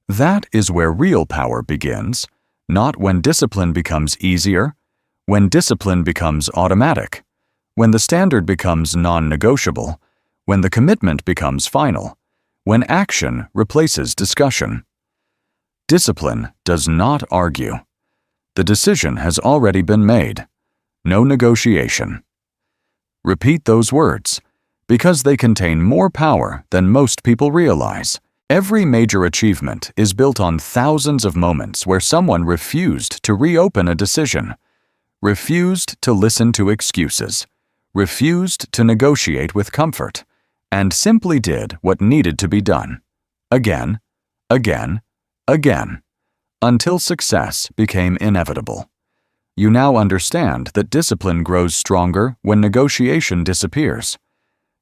That is where real power begins, not when discipline becomes easier, when discipline becomes automatic, when the standard becomes non-negotiable, when the commitment becomes final, when action replaces discussion. Discipline does not argue. The decision has already been made. No negotiation. Repeat those words, because they contain more power than most people realize. Every major achievement is built on thousands of moments where someone refused to reopen a decision, refused to listen to excuses, refused to negotiate with comfort, and simply did what needed to be done. Again, again, again, until success became inevitable. You now understand that discipline grows stronger when negotiation disappears.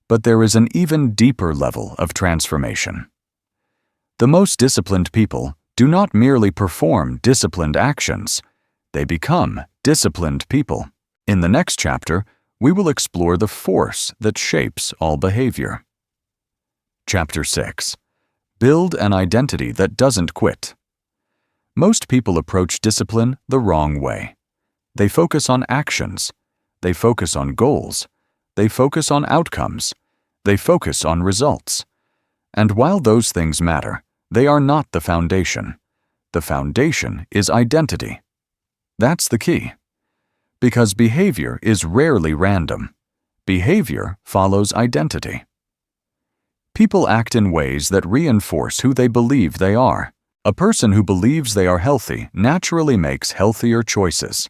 But there is an even deeper level of transformation. The most disciplined people do not merely perform disciplined actions, they become disciplined people. In the next chapter, we will explore the force that shapes all behavior. Chapter 6. Build an identity that doesn't quit. Most people approach discipline the wrong way. They focus on actions. They focus on goals. They focus on outcomes. They focus on results. And while those things matter, they are not the foundation. The foundation is identity. That's the key. Because behavior is rarely random. Behavior follows identity. People act in ways that reinforce who they believe they are. A person who believes they are healthy naturally makes healthier choices.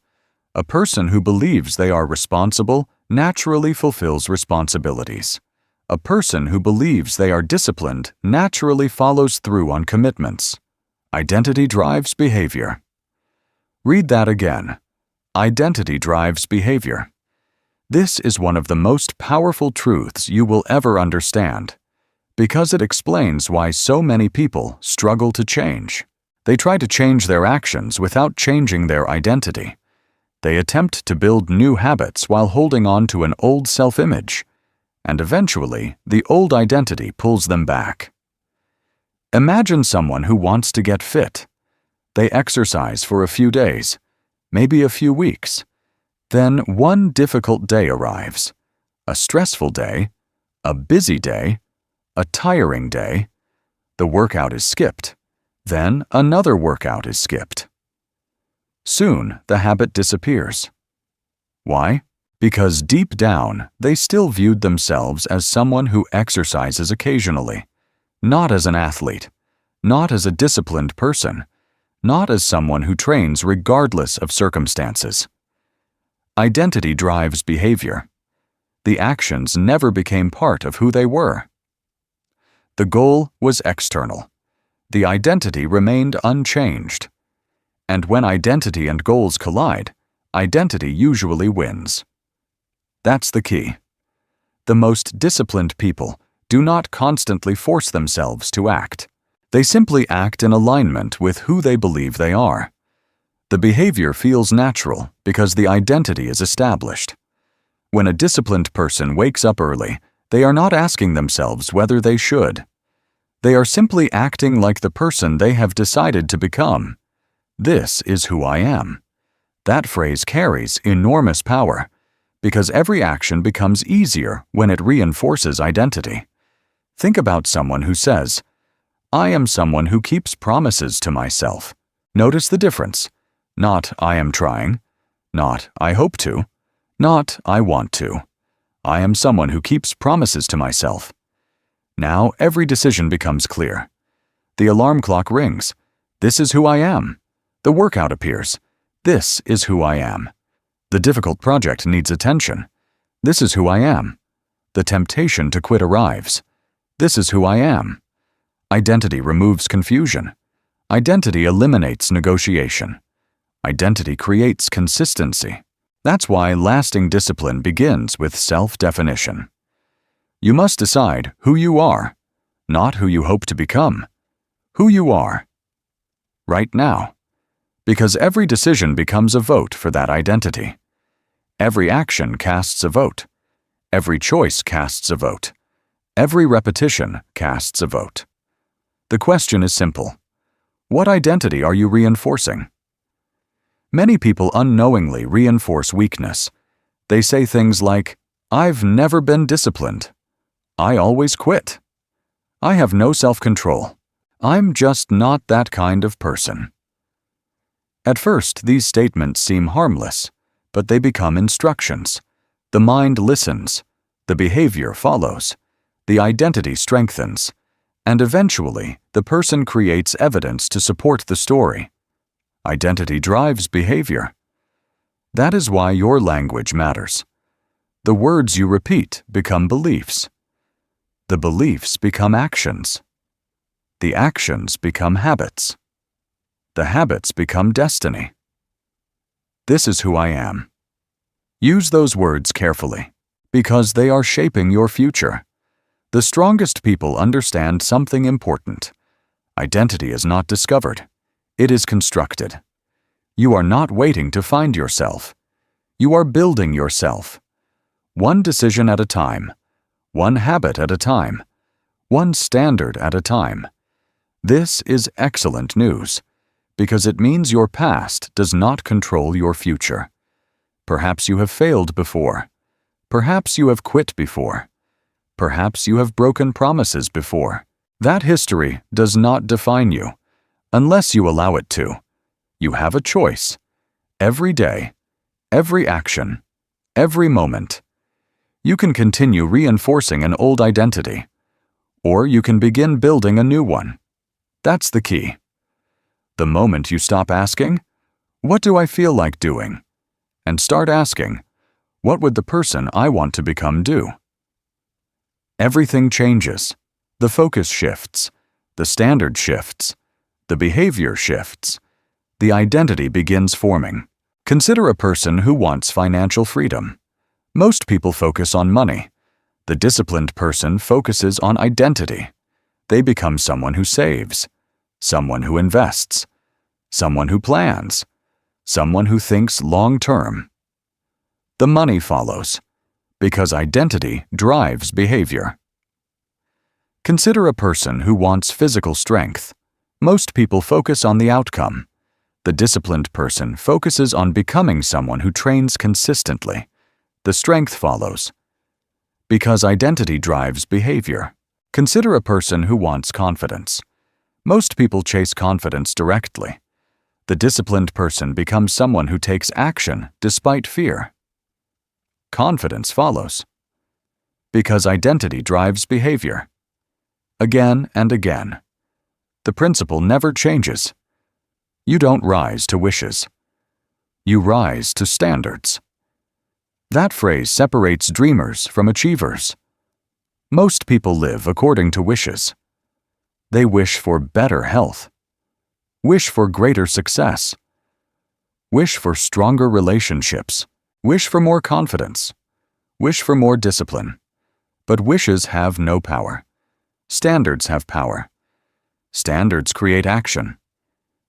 A person who believes they are responsible naturally fulfills responsibilities. A person who believes they are disciplined naturally follows through on commitments. Identity drives behavior. Read that again. Identity drives behavior. This is one of the most powerful truths you will ever understand, because it explains why so many people struggle to change. They try to change their actions without changing their identity. They attempt to build new habits while holding on to an old self-image. And eventually, the old identity pulls them back. Imagine someone who wants to get fit. They exercise for a few days, maybe a few weeks. Then one difficult day arrives. A stressful day, a busy day, a tiring day. The workout is skipped. Then another workout is skipped. Soon, the habit disappears. Why? Because deep down, they still viewed themselves as someone who exercises occasionally, not as an athlete, not as a disciplined person, not as someone who trains regardless of circumstances. Identity drives behavior. The actions never became part of who they were. The goal was external. The identity remained unchanged. And when identity and goals collide, identity usually wins. That's the key. The most disciplined people do not constantly force themselves to act. They simply act in alignment with who they believe they are. The behavior feels natural because the identity is established. When a disciplined person wakes up early, they are not asking themselves whether they should. They are simply acting like the person they have decided to become. This is who I am. That phrase carries enormous power, because every action becomes easier when it reinforces identity. Think about someone who says, "I am someone who keeps promises to myself." Notice the difference. Not "I am trying," not "I hope to," not "I want to." I am someone who keeps promises to myself. Now every decision becomes clear. The alarm clock rings. This is who I am. The workout appears. This is who I am. The difficult project needs attention. This is who I am. The temptation to quit arrives. This is who I am. Identity removes confusion. Identity eliminates negotiation. Identity creates consistency. That's why lasting discipline begins with self-definition. You must decide who you are, not who you hope to become. Who you are. Right now. Because every decision becomes a vote for that identity. Every action casts a vote. Every choice casts a vote. Every repetition casts a vote. The question is simple. What identity are you reinforcing? Many people unknowingly reinforce weakness. They say things like, "I've never been disciplined. I always quit. I have no self-control. I'm just not that kind of person. At first, these statements seem harmless, but they become instructions. The mind listens, the behavior follows, the identity strengthens, and eventually, the person creates evidence to support the story. Identity drives behavior. That is why your language matters. The words you repeat become beliefs. The beliefs become actions. The actions become habits. The habits become destiny. This is who I am. Use those words carefully, because they are shaping your future. The strongest people understand something important. Identity is not discovered. It is constructed. You are not waiting to find yourself. You are building yourself. One decision at a time. One habit at a time. One standard at a time. This is excellent news, because it means your past does not control your future. Perhaps you have failed before. Perhaps you have quit before. Perhaps you have broken promises before. That history does not define you, unless you allow it to. You have a choice. Every day, every action, every moment. You can continue reinforcing an old identity, or you can begin building a new one. That's the key. The moment you stop asking, "What do I feel like doing?" and start asking, "What would the person I want to become do?" Everything changes. The focus shifts. The standard shifts. The behavior shifts. The identity begins forming. Consider a person who wants financial freedom. Most people focus on money. The disciplined person focuses on identity. They become someone who saves, someone who invests, someone who plans, someone who thinks long-term. The money follows, because identity drives behavior. Consider a person who wants physical strength. Most people focus on the outcome. The disciplined person focuses on becoming someone who trains consistently. The strength follows, because identity drives behavior. Consider a person who wants confidence. Most people chase confidence directly. The disciplined person becomes someone who takes action despite fear. Confidence follows, because identity drives behavior. Again and again. The principle never changes. You don't rise to wishes. You rise to standards. That phrase separates dreamers from achievers. Most people live according to wishes. They wish for better health, wish for greater success, wish for stronger relationships, wish for more confidence, wish for more discipline. But wishes have no power. Standards have power. Standards create action.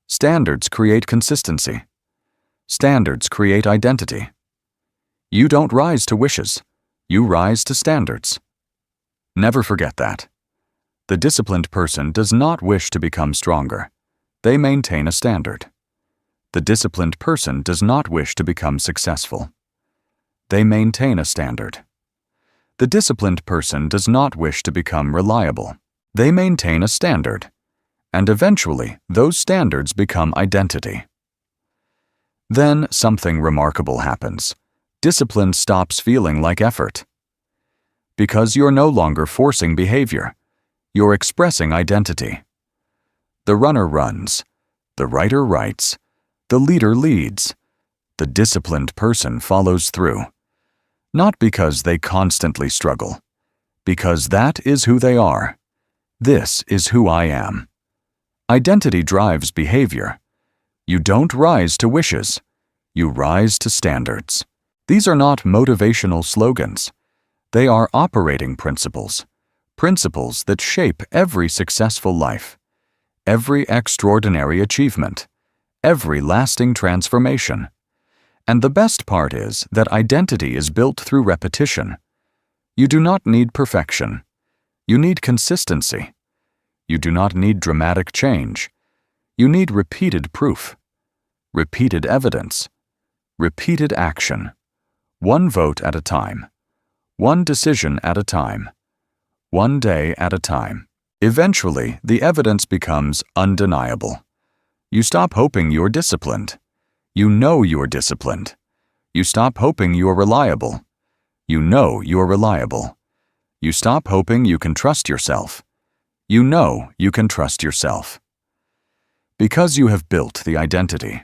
Standards create consistency. Standards create identity. You don't rise to wishes. You rise to standards. Never forget that. The disciplined person does not wish to become stronger. They maintain a standard. The disciplined person does not wish to become successful. They maintain a standard. The disciplined person does not wish to become reliable. They maintain a standard. And eventually, those standards become identity. Then something remarkable happens. Discipline stops feeling like effort. Because you're no longer forcing behavior. You're expressing identity. The runner runs. The writer writes. The leader leads. The disciplined person follows through. Not because they constantly struggle. Because that is who they are. This is who I am. Identity drives behavior. You don't rise to wishes. You rise to standards. These are not motivational slogans. They are operating principles. Principles that shape every successful life, every extraordinary achievement, every lasting transformation. And the best part is that identity is built through repetition. You do not need perfection. You need consistency. You do not need dramatic change. You need repeated proof, repeated evidence, repeated action. One vote at a time. One decision at a time. One day at a time. Eventually, the evidence becomes undeniable. You stop hoping you're disciplined. You know you're disciplined. You stop hoping you're reliable. You know you're reliable. You stop hoping you can trust yourself. You know you can trust yourself. Because you have built the identity,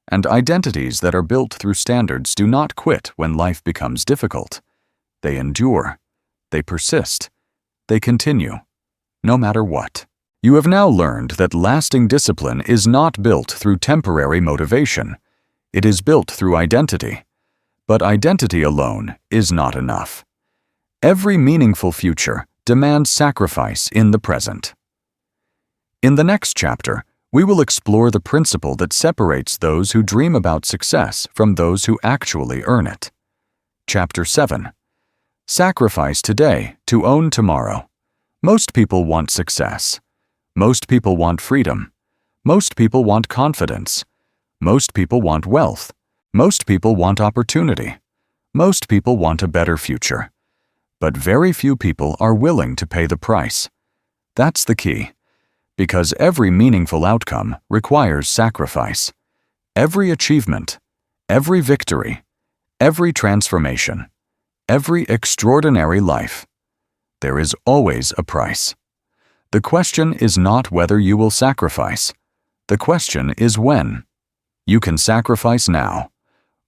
and identities that are built through standards do not quit when life becomes difficult. They endure. They persist. They continue, no matter what. You have now learned that lasting discipline is not built through temporary motivation. It is built through identity. But identity alone is not enough. Every meaningful future demands sacrifice in the present. In the next chapter, we will explore the principle that separates those who dream about success from those who actually earn it. Chapter 7. Sacrifice today to own tomorrow. Most people want success. Most people want freedom. Most people want confidence. Most people want wealth. Most people want opportunity. Most people want a better future. But very few people are willing to pay the price. That's the key. Because every meaningful outcome requires sacrifice. Every achievement, every victory, every transformation, every extraordinary life. There is always a price. The question is not whether you will sacrifice. The question is when. You can sacrifice now,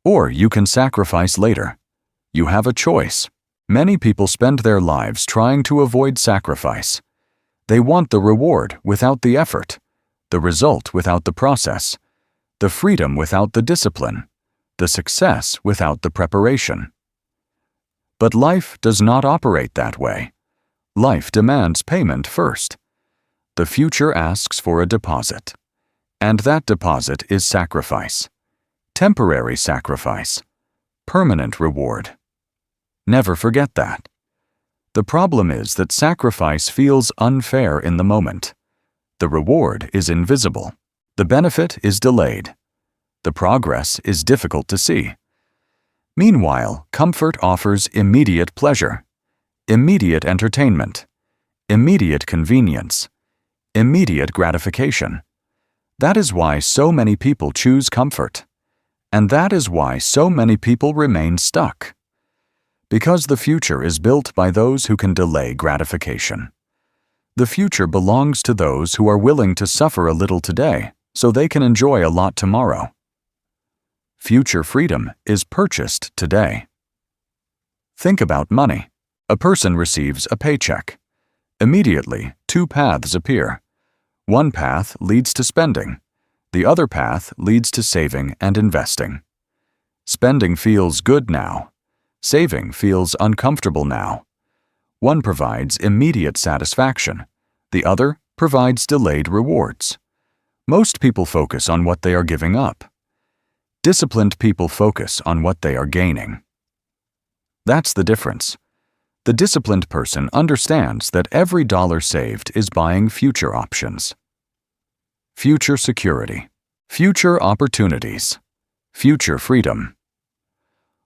or you can sacrifice later. You have a choice. Many people spend their lives trying to avoid sacrifice. They want the reward without the effort, the result without the process, the freedom without the discipline, the success without the preparation. But life does not operate that way. Life demands payment first. The future asks for a deposit. And that deposit is sacrifice. Temporary sacrifice. Permanent reward. Never forget that. The problem is that sacrifice feels unfair in the moment. The reward is invisible. The benefit is delayed. The progress is difficult to see. Meanwhile, comfort offers immediate pleasure, immediate entertainment, immediate convenience, immediate gratification. That is why so many people choose comfort. And that is why so many people remain stuck. Because the future is built by those who can delay gratification. The future belongs to those who are willing to suffer a little today so they can enjoy a lot tomorrow. Future freedom is purchased today. Think about money. A person receives a paycheck. Immediately, two paths appear. One path leads to spending. The other path leads to saving and investing. Spending feels good now. Saving feels uncomfortable now. One provides immediate satisfaction. The other provides delayed rewards. Most people focus on what they are giving up. Disciplined people focus on what they are gaining. That's the difference. The disciplined person understands that every dollar saved is buying future options. Future security. Future opportunities. Future freedom.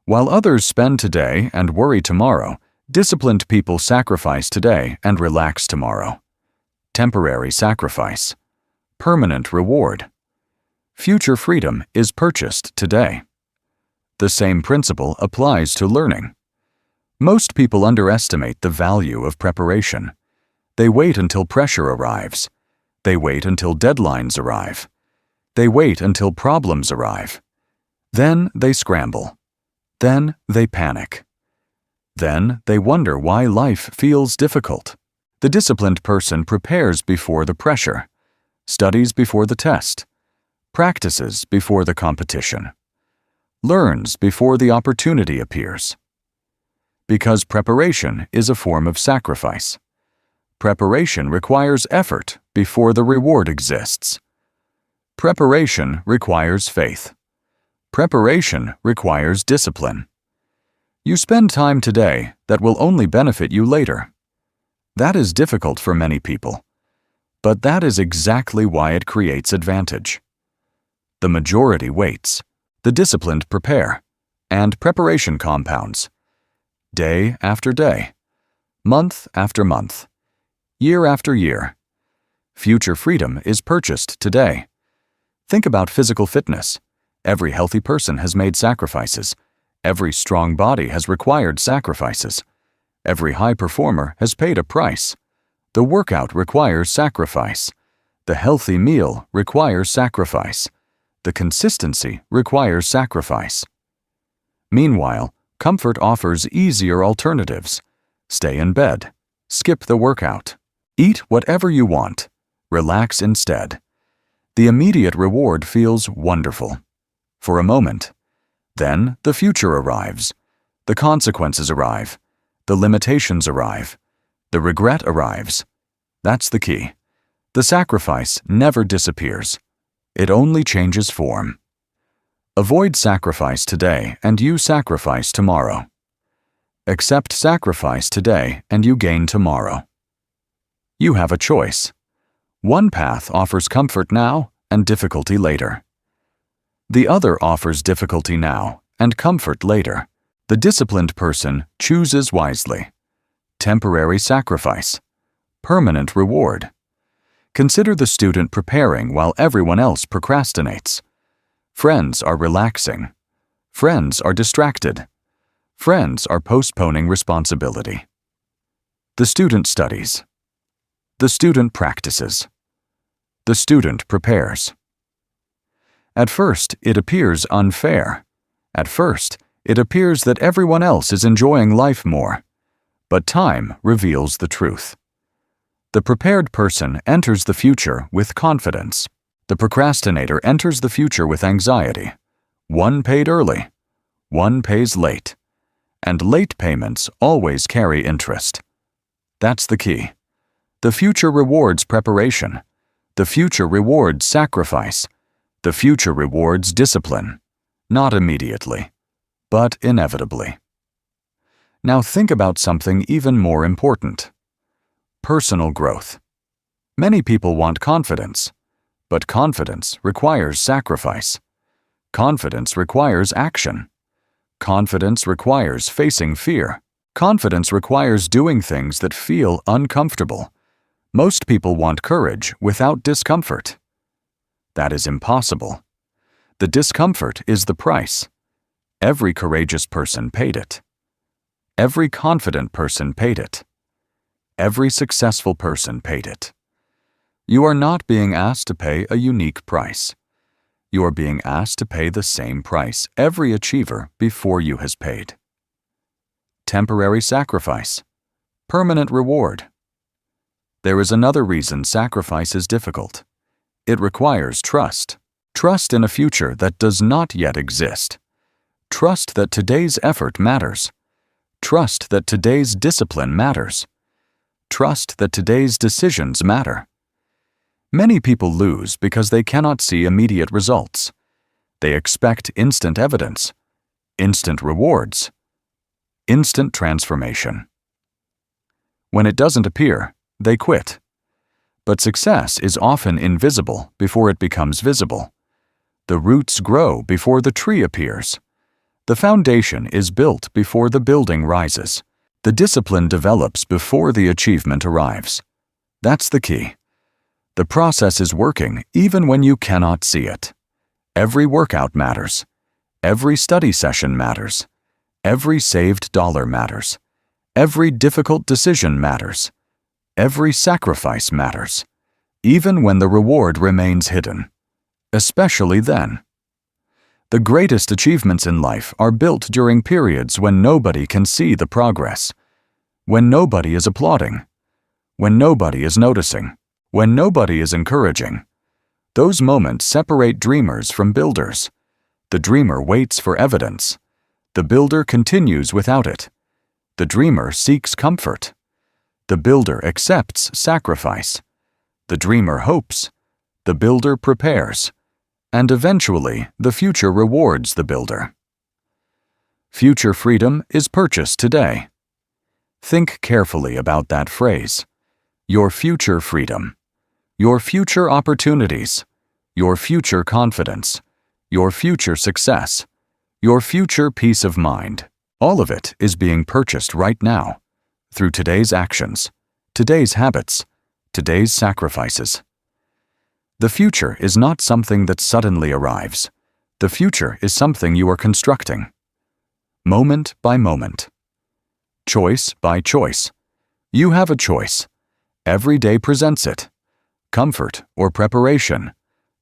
While others spend today and worry tomorrow, disciplined people sacrifice today and relax tomorrow. Temporary sacrifice. Permanent reward. Future freedom is purchased today. The same principle applies to learning. Most people underestimate the value of preparation. They wait until pressure arrives. They wait until deadlines arrive. They wait until problems arrive. Then they scramble. Then they panic. Then they wonder why life feels difficult. The disciplined person prepares before the pressure, studies before the test, practices before the competition, learns before the opportunity appears. Because preparation is a form of sacrifice. Preparation requires effort before the reward exists. Preparation requires faith. Preparation requires discipline. You spend time today that will only benefit you later. That is difficult for many people. But that is exactly why it creates advantage. The majority waits. The disciplined prepare. And preparation compounds. Day after day. Month after month. year after year. Future freedom is purchased today. Think about physical fitness. Every healthy person has made sacrifices. Every strong body has required sacrifices. Every high performer has paid a price. The workout requires sacrifice. The healthy meal requires sacrifice. The consistency requires sacrifice. Meanwhile, comfort offers easier alternatives. Stay in bed. Skip the workout. Eat whatever you want. Relax instead. The immediate reward feels wonderful. For a moment. Then the future arrives. The consequences arrive. The limitations arrive. The regret arrives. That's the key. The sacrifice never disappears. It only changes form. Avoid sacrifice today and you sacrifice tomorrow. Accept sacrifice today and you gain tomorrow. You have a choice. One path offers comfort now and difficulty later. The other offers difficulty now and comfort later. The disciplined person chooses wisely. Temporary sacrifice. Permanent reward. Consider the student preparing while everyone else procrastinates. Friends are relaxing. Friends are distracted. Friends are postponing responsibility. The student studies. The student practices. The student prepares. At first, it appears unfair. At first, it appears that everyone else is enjoying life more. But time reveals the truth. The prepared person enters the future with confidence. The procrastinator enters the future with anxiety. One paid early. One pays late. And late payments always carry interest. That's the key. The future rewards preparation. The future rewards sacrifice. The future rewards discipline. Not immediately, but inevitably. Now think about something even more important. Personal growth. Many people want confidence, but confidence requires sacrifice. Confidence requires action. Confidence requires facing fear. Confidence requires doing things that feel uncomfortable. Most people want courage without discomfort. That is impossible. The discomfort is the price. Every courageous person paid it. Every confident person paid it. Every successful person paid it. You are not being asked to pay a unique price. You are being asked to pay the same price every achiever before you has paid. Temporary sacrifice. Permanent reward. There is another reason sacrifice is difficult. It requires trust. Trust in a future that does not yet exist. Trust that today's effort matters. Trust that today's discipline matters. Trust that today's decisions matter. Many people lose because they cannot see immediate results. They expect instant evidence, instant rewards, instant transformation. When it doesn't appear, they quit. But success is often invisible before it becomes visible. The roots grow before the tree appears. The foundation is built before the building rises. The discipline develops before the achievement arrives. That's the key. The process is working even when you cannot see it. Every workout matters. Every study session matters. Every saved dollar matters. Every difficult decision matters. Every sacrifice matters, even when the reward remains hidden. Especially then. The greatest achievements in life are built during periods when nobody can see the progress, when nobody is applauding, when nobody is noticing, when nobody is encouraging. Those moments separate dreamers from builders. The dreamer waits for evidence. The builder continues without it. The dreamer seeks comfort. The builder accepts sacrifice. The dreamer hopes. The builder prepares. And eventually, the future rewards the builder. Future freedom is purchased today. Think carefully about that phrase. Your future freedom. Your future opportunities. Your future confidence. Your future success. Your future peace of mind. All of it is being purchased right now, through today's actions, today's habits, Today's sacrifices. The future is not something that suddenly arrives. The future is something you are constructing. Moment by moment. Choice by choice. You have a choice. Every day presents it. Comfort or preparation.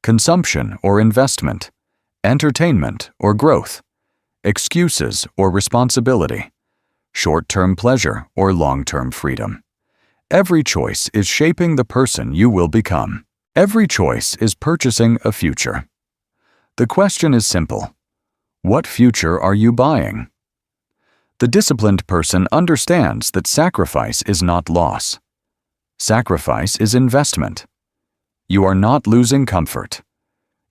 Consumption or investment. Entertainment or growth. Excuses or responsibility. Short-term pleasure or long-term freedom. Every choice is shaping the person you will become. Every choice is purchasing a future. The question is simple. What future are you buying? The disciplined person understands that sacrifice is not loss. Sacrifice is investment. You are not losing comfort.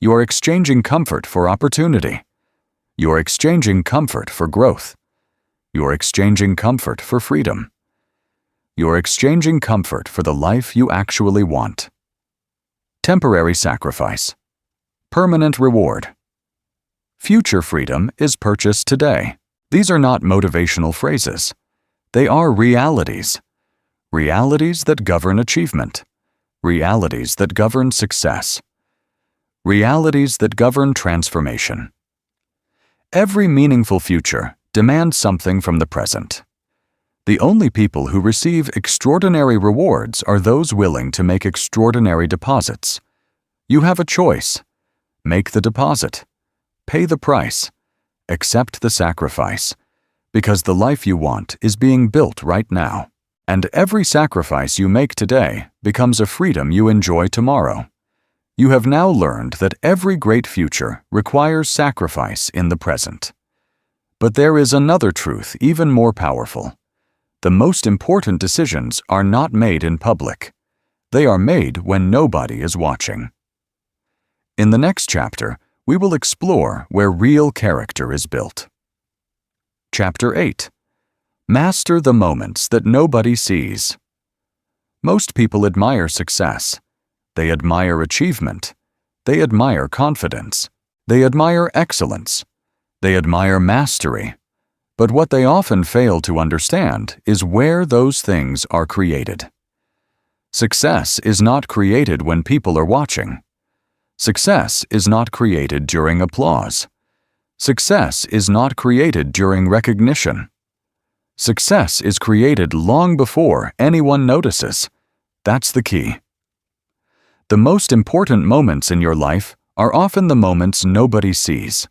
You are exchanging comfort for opportunity. You are exchanging comfort for growth. You are exchanging comfort for freedom. You are exchanging comfort for the life you actually want. Temporary sacrifice. Permanent reward. Future freedom is purchased today. These are not motivational phrases. They are realities. Realities that govern achievement. Realities that govern success. Realities that govern transformation. Every meaningful future demands something from the present. The only people who receive extraordinary rewards are those willing to make extraordinary deposits. You have a choice. Make the deposit. Pay the price. Accept the sacrifice. Because the life you want is being built right now. And every sacrifice you make today becomes a freedom you enjoy tomorrow. You have now learned that every great future requires sacrifice in the present. But there is another truth even more powerful. The most important decisions are not made in public. They are made when nobody is watching. In the next chapter, we will explore where real character is built. Chapter 8. Master the moments that nobody sees. Most people admire success. They admire achievement. They admire confidence. They admire excellence. They admire mastery. But what they often fail to understand is where those things are created. Success is not created when people are watching. Success is not created during applause. Success is not created during recognition. Success is created long before anyone notices. That's the key. The most important moments in your life are often the moments nobody sees.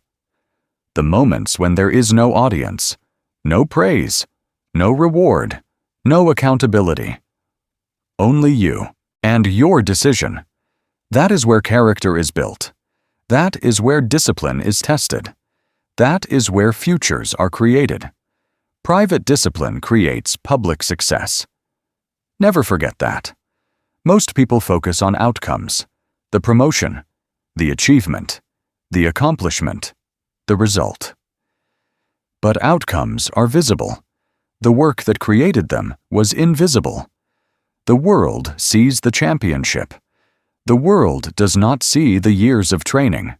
The moments when there is no audience, no praise, no reward, no accountability. Only you and your decision. That is where character is built. That is where discipline is tested. That is where futures are created. Private discipline creates public success. Never forget that. Most people focus on outcomes, the promotion, the achievement, the accomplishment, the result. But outcomes are visible. The work that created them was invisible. The world sees the championship. The world does not see the years of training.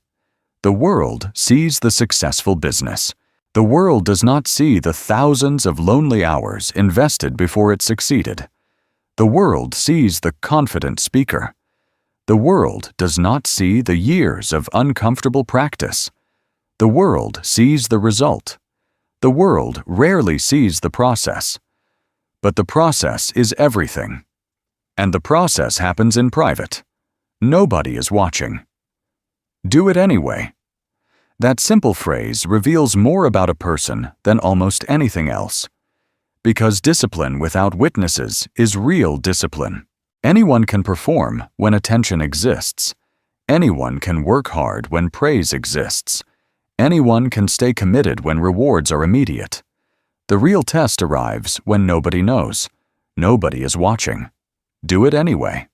The world sees the successful business. The world does not see the thousands of lonely hours invested before it succeeded. The world sees the confident speaker. The world does not see the years of uncomfortable practice. The world sees the result. The world rarely sees the process. But the process is everything. And the process happens in private. Nobody is watching. Do it anyway. That simple phrase reveals more about a person than almost anything else. Because discipline without witnesses is real discipline. Anyone can perform when attention exists. Anyone can work hard when praise exists. Anyone can stay committed when rewards are immediate. The real test arrives when nobody knows. Nobody is watching. Do it anyway.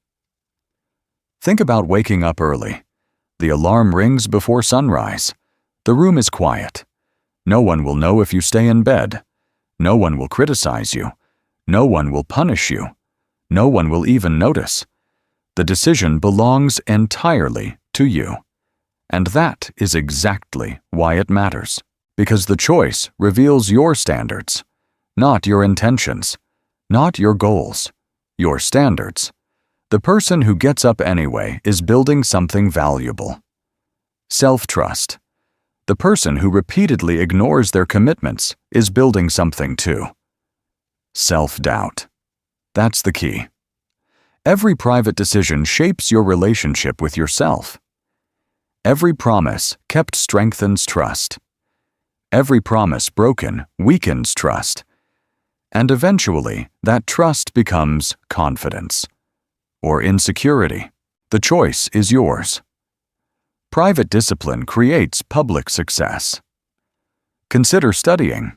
Think about waking up early. The alarm rings before sunrise. The room is quiet. No one will know if you stay in bed. No one will criticize you. No one will punish you. No one will even notice. The decision belongs entirely to you. And that is exactly why it matters. Because the choice reveals your standards, not your intentions, not your goals, your standards. The person who gets up anyway is building something valuable. Self-trust. The person who repeatedly ignores their commitments is building something too. Self-doubt. That's the key. Every private decision shapes your relationship with yourself. Every promise kept strengthens trust. Every promise broken weakens trust. And eventually, that trust becomes confidence or insecurity. The choice is yours. Private discipline creates public success. Consider studying.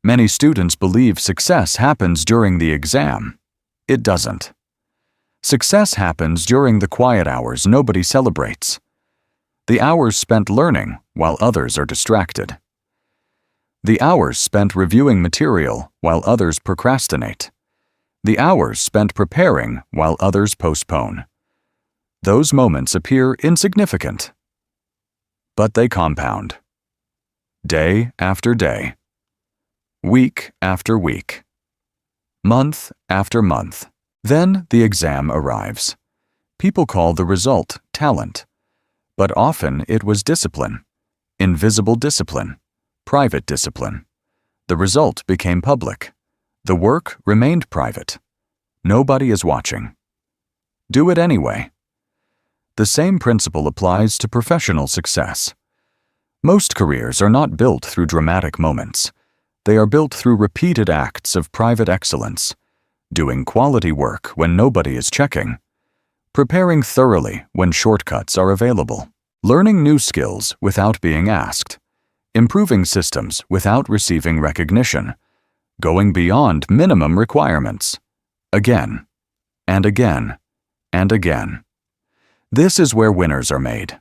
Many students believe success happens during the exam. It doesn't. Success happens during the quiet hours nobody celebrates. The hours spent learning while others are distracted. The hours spent reviewing material while others procrastinate. The hours spent preparing while others postpone. Those moments appear insignificant, but they compound. Day after day. Week after week. Month after month. Then the exam arrives. People call the result talent, but often it was discipline, invisible discipline, private discipline. The result became public. The work remained private. Nobody is watching. Do it anyway. The same principle applies to professional success. Most careers are not built through dramatic moments. They are built through repeated acts of private excellence, doing quality work when nobody is checking, preparing thoroughly when shortcuts are available, learning new skills without being asked, improving systems without receiving recognition, going beyond minimum requirements, again, and again, and again. This is where winners are made,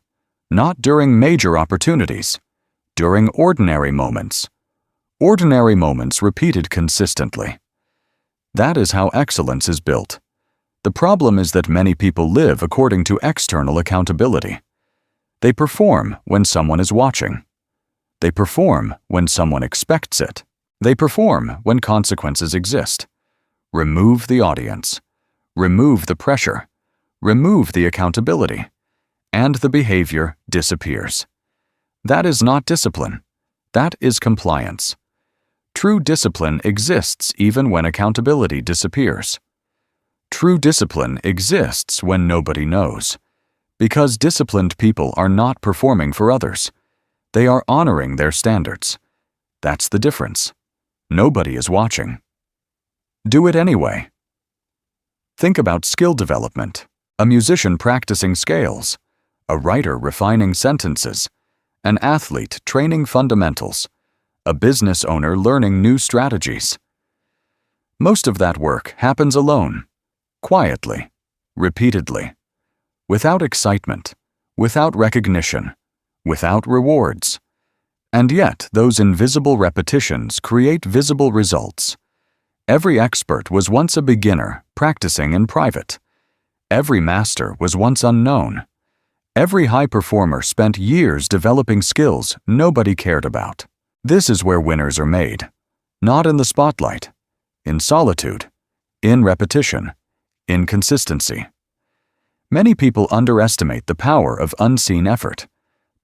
not during major opportunities, during ordinary moments repeated consistently. That is how excellence is built. The problem is that many people live according to external accountability. They perform when someone is watching. They perform when someone expects it. They perform when consequences exist. Remove the audience. Remove the pressure. Remove the accountability. And the behavior disappears. That is not discipline. That is compliance. True discipline exists even when accountability disappears. True discipline exists when nobody knows. Because disciplined people are not performing for others. They are honoring their standards. That's the difference. Nobody is watching. Do it anyway. Think about skill development. A musician practicing scales, a writer refining sentences, an athlete training fundamentals, a business owner learning new strategies. Most of that work happens alone, quietly, repeatedly, without excitement, without recognition, without rewards. And yet, those invisible repetitions create visible results. Every expert was once a beginner practicing in private. Every master was once unknown. Every high performer spent years developing skills nobody cared about. This is where winners are made. Not in the spotlight, in solitude, in repetition, in consistency. Many people underestimate the power of unseen effort.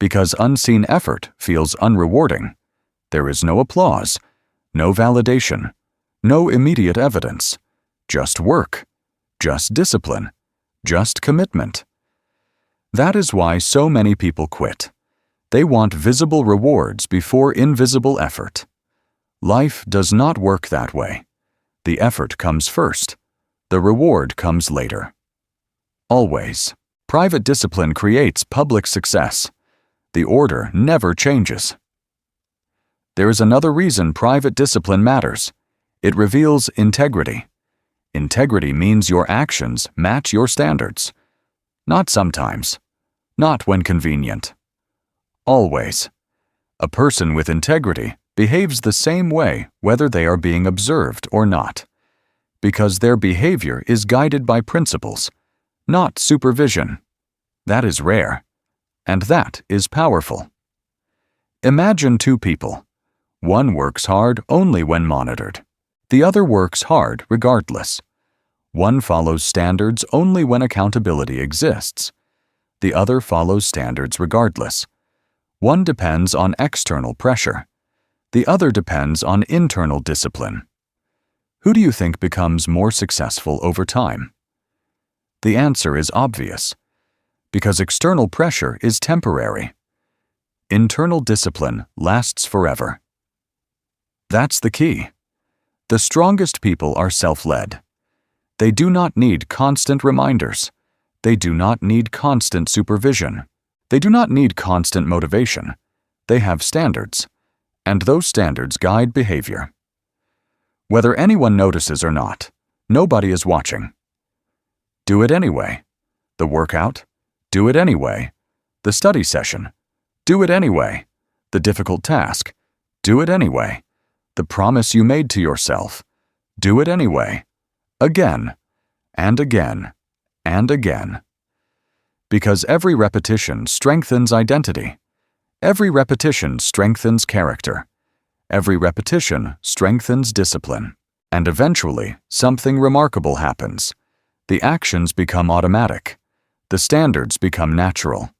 Because unseen effort feels unrewarding. There is no applause, no validation, no immediate evidence, just work, just discipline, just commitment. That is why so many people quit. They want visible rewards before invisible effort. Life does not work that way. The effort comes first. The reward comes later. Always. Private discipline creates public success. The order never changes. There is another reason private discipline matters. It reveals integrity. Integrity means your actions match your standards. Not sometimes. Not when convenient. Always. A person with integrity behaves the same way whether they are being observed or not, because their behavior is guided by principles, not supervision. That is rare. And that is powerful. Imagine two people. One works hard only when monitored. The other works hard regardless. One follows standards only when accountability exists. The other follows standards regardless. One depends on external pressure. The other depends on internal discipline. Who do you think becomes more successful over time? The answer is obvious. Because external pressure is temporary. Internal discipline lasts forever. That's the key. The strongest people are self-led. They do not need constant reminders. They do not need constant supervision. They do not need constant motivation. They have standards, and those standards guide behavior. Whether anyone notices or not, nobody is watching. Do it anyway. The workout? Do it anyway. The study session? Do it anyway. The difficult task? Do it anyway. The promise you made to yourself? Do it anyway. Again, and again, and again. Because every repetition strengthens identity. Every repetition strengthens character. Every repetition strengthens discipline. And eventually, something remarkable happens. The actions become automatic. The standards become natural.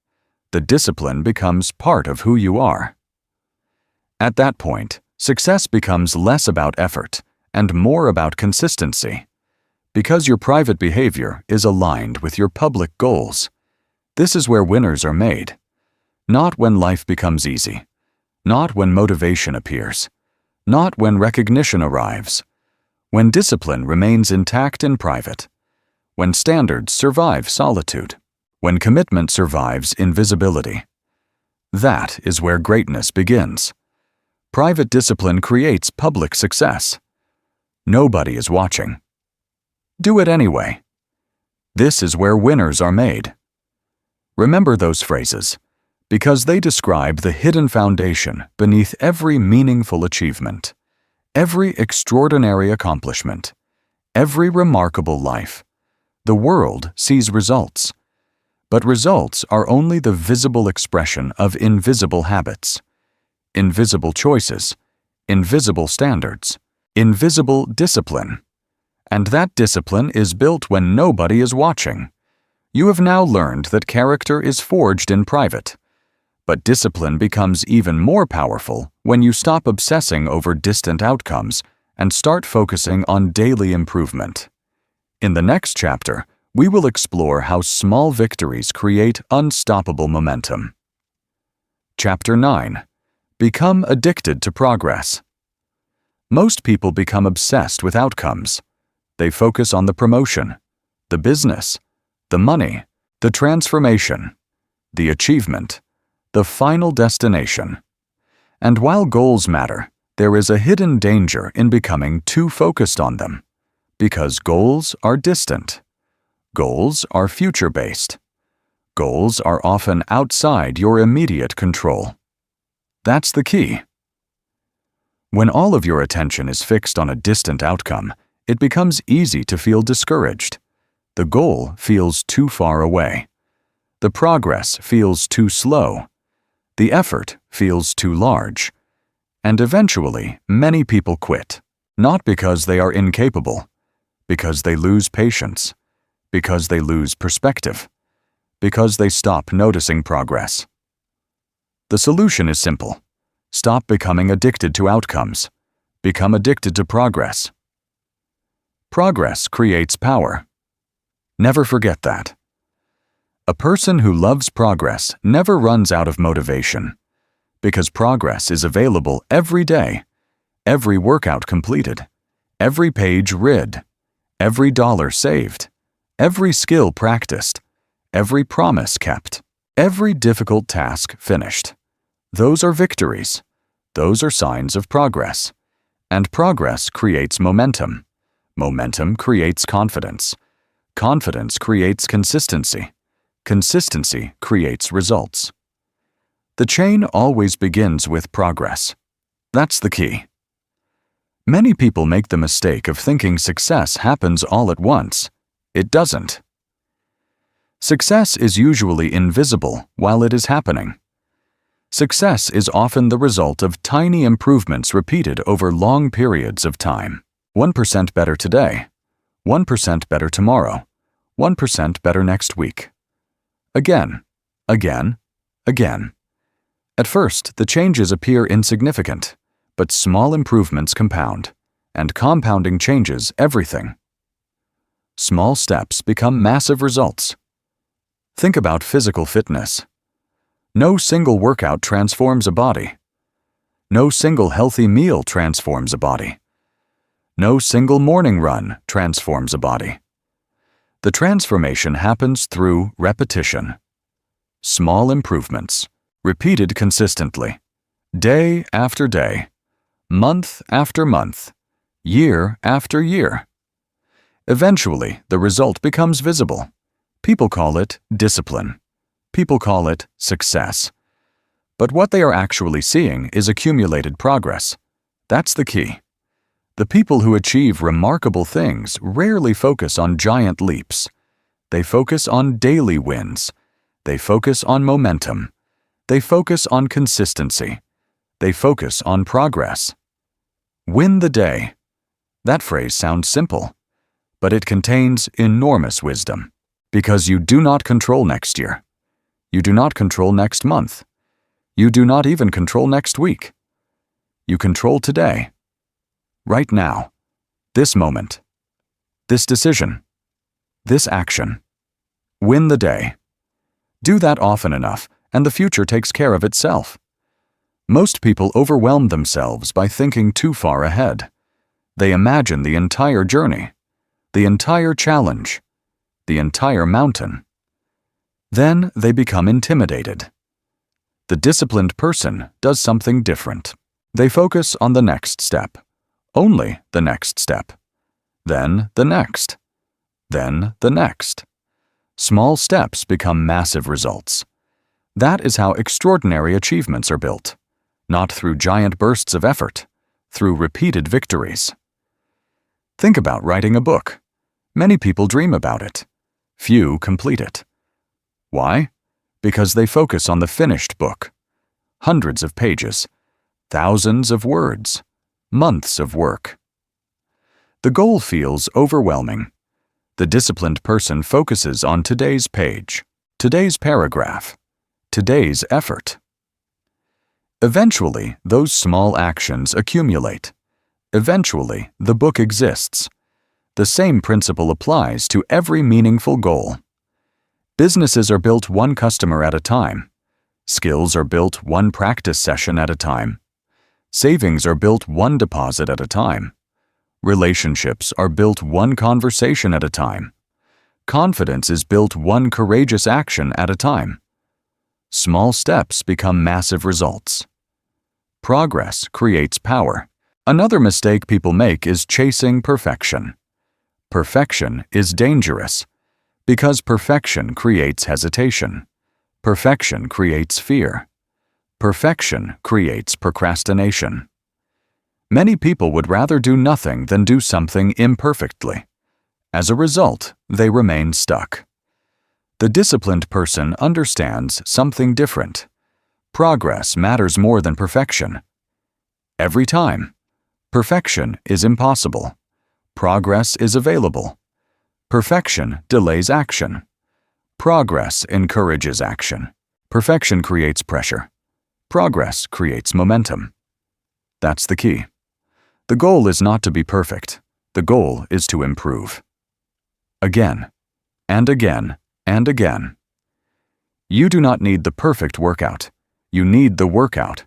The discipline becomes part of who you are. At that point, success becomes less about effort and more about consistency. Because your private behavior is aligned with your public goals. This is where winners are made. Not when life becomes easy. Not when motivation appears. Not when recognition arrives. When discipline remains intact in private. When standards survive solitude. When commitment survives invisibility. That is where greatness begins. Private discipline creates public success. Nobody is watching. Do it anyway. This is where winners are made. Remember those phrases, because they describe the hidden foundation beneath every meaningful achievement, every extraordinary accomplishment, every remarkable life. The world sees results, but results are only the visible expression of invisible habits, invisible choices, invisible standards, invisible discipline. And that discipline is built when nobody is watching. You have now learned that character is forged in private. But discipline becomes even more powerful when you stop obsessing over distant outcomes and start focusing on daily improvement. In the next chapter, we will explore how small victories create unstoppable momentum. Chapter 9. Become addicted to progress. Most people become obsessed with outcomes. They focus on the promotion, the business, the money, the transformation, the achievement, the final destination. And while goals matter, there is a hidden danger in becoming too focused on them. Because goals are distant. Goals are future-based. Goals are often outside your immediate control. That's the key. When all of your attention is fixed on a distant outcome, it becomes easy to feel discouraged. The goal feels too far away. The progress feels too slow. The effort feels too large. And eventually, many people quit, not because they are incapable, because they lose patience, because they lose perspective, because they stop noticing progress. The solution is simple. Stop becoming addicted to outcomes. Become addicted to progress. Progress creates power. Never forget that. A person who loves progress never runs out of motivation, because progress is available every day, every workout completed, every page read, every dollar saved, every skill practiced, every promise kept, every difficult task finished. Those are victories. Those are signs of progress. And progress creates momentum. Momentum creates confidence. Confidence creates consistency. Consistency creates results. The chain always begins with progress. That's the key. Many people make the mistake of thinking success happens all at once. It doesn't. Success is usually invisible while it is happening. Success is often the result of tiny improvements repeated over long periods of time. 1% better today, 1% better tomorrow. 1% better next week. Again, again, again. At first, the changes appear insignificant, but small improvements compound, and compounding changes everything. Small steps become massive results. Think about physical fitness. No single workout transforms a body. No single healthy meal transforms a body. No single morning run transforms a body. The transformation happens through repetition. Small improvements, repeated consistently, day after day, month after month, year after year. Eventually, the result becomes visible. People call it discipline. People call it success. But what they are actually seeing is accumulated progress. That's the key. The people who achieve remarkable things rarely focus on giant leaps. They focus on daily wins. They focus on momentum. They focus on consistency. They focus on progress. Win the day. That phrase sounds simple, but it contains enormous wisdom, because you do not control next year. You do not control next month. You do not even control next week. You control today. Right now, this moment, this decision, this action. Win the day. Do that often enough, and the future takes care of itself. Most people overwhelm themselves by thinking too far ahead. They imagine the entire journey, the entire challenge, the entire mountain. Then they become intimidated. The disciplined person does something different. They focus on the next step. Only the next step. Then the next. Then the next. Small steps become massive results. That is how extraordinary achievements are built, not through giant bursts of effort, through repeated victories. Think about writing a book. Many people dream about it. Few complete it. Why? Because they focus on the finished book. Hundreds of pages, thousands of words, months of work. The goal feels overwhelming. The disciplined person focuses on today's page, today's paragraph, today's effort. Eventually, those small actions accumulate. Eventually, the book exists. The same principle applies to every meaningful goal. Businesses are built one customer at a time. Skills are built one practice session at a time. Savings are built one deposit at a time. Relationships are built one conversation at a time. Confidence is built one courageous action at a time. Small steps become massive results. Progress creates power. Another mistake people make is chasing perfection. Perfection is dangerous because perfection creates hesitation. Perfection creates fear. Perfection creates procrastination. Many people would rather do nothing than do something imperfectly. As a result, they remain stuck. The disciplined person understands something different. Progress matters more than perfection. Every time, perfection is impossible. Progress is available. Perfection delays action. Progress encourages action. Perfection creates pressure. Progress creates momentum. That's the key. The goal is not to be perfect. The goal is to improve. Again, and again, and again. You do not need the perfect workout. You need the workout.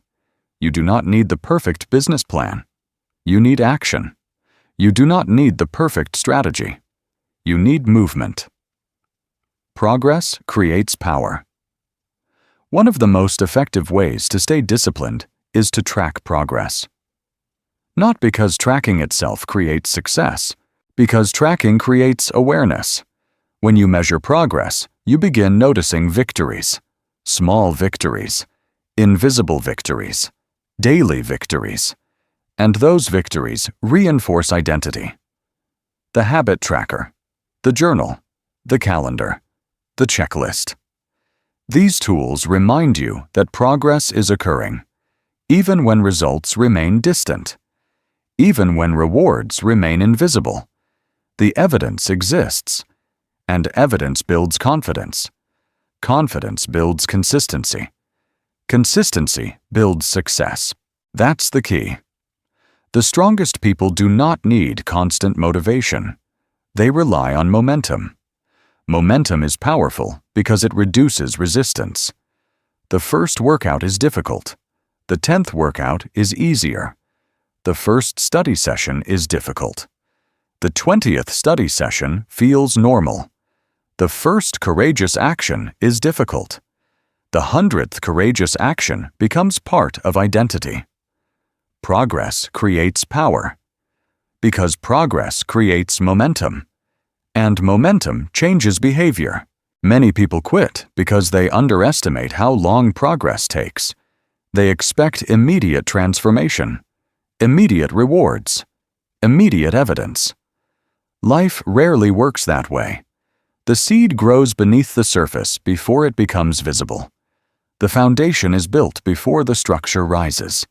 You do not need the perfect business plan. You need action. You do not need the perfect strategy. You need movement. Progress creates power. One of the most effective ways to stay disciplined is to track progress. Not because tracking itself creates success, because tracking creates awareness. When you measure progress, you begin noticing victories, small victories, invisible victories, daily victories, and those victories reinforce identity. The habit tracker, the journal, the calendar, the checklist. These tools remind you that progress is occurring, even when results remain distant, even when rewards remain invisible. The evidence exists, and evidence builds confidence. Confidence builds consistency. Consistency builds success. That's the key. The strongest people do not need constant motivation. They rely on momentum. Momentum is powerful because it reduces resistance. The first workout is difficult. The 10th workout is easier. The first study session is difficult. The 20th study session feels normal. The first courageous action is difficult. The 100th courageous action becomes part of identity. Progress creates power, because progress creates momentum, and momentum changes behavior. Many people quit because they underestimate how long progress takes. They expect immediate transformation, immediate rewards, immediate evidence. Life rarely works that way. The seed grows beneath the surface before it becomes visible. The foundation is built before the structure rises.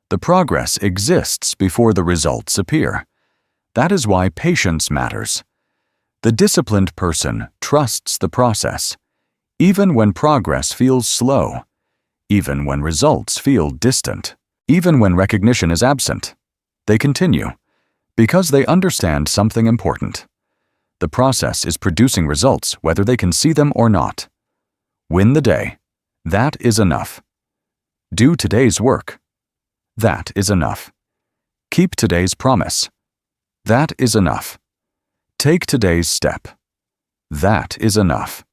The progress exists before the results appear. That is why patience matters. The disciplined person trusts the process, even when progress feels slow, even when results feel distant, even when recognition is absent. They continue, because they understand something important. The process is producing results whether they can see them or not. Win the day. That is enough. Do today's work. That is enough. Keep today's promise. That is enough. Take today's step. That is enough.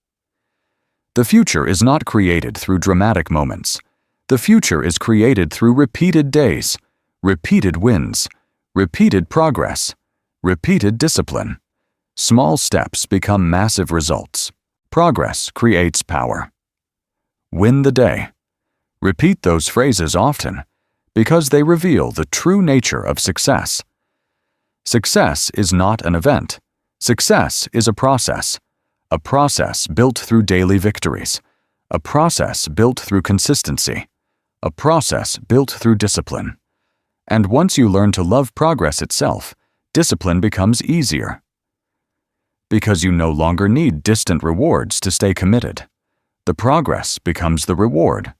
The future is not created through dramatic moments. The future is created through repeated days, repeated wins, repeated progress, repeated discipline. Small steps become massive results. Progress creates power. Win the day. Repeat those phrases often, because they reveal the true nature of success. Success is not an event. Success is a process built through daily victories, a process built through consistency, a process built through discipline. And once you learn to love progress itself, discipline becomes easier. Because you no longer need distant rewards to stay committed. The progress becomes the reward.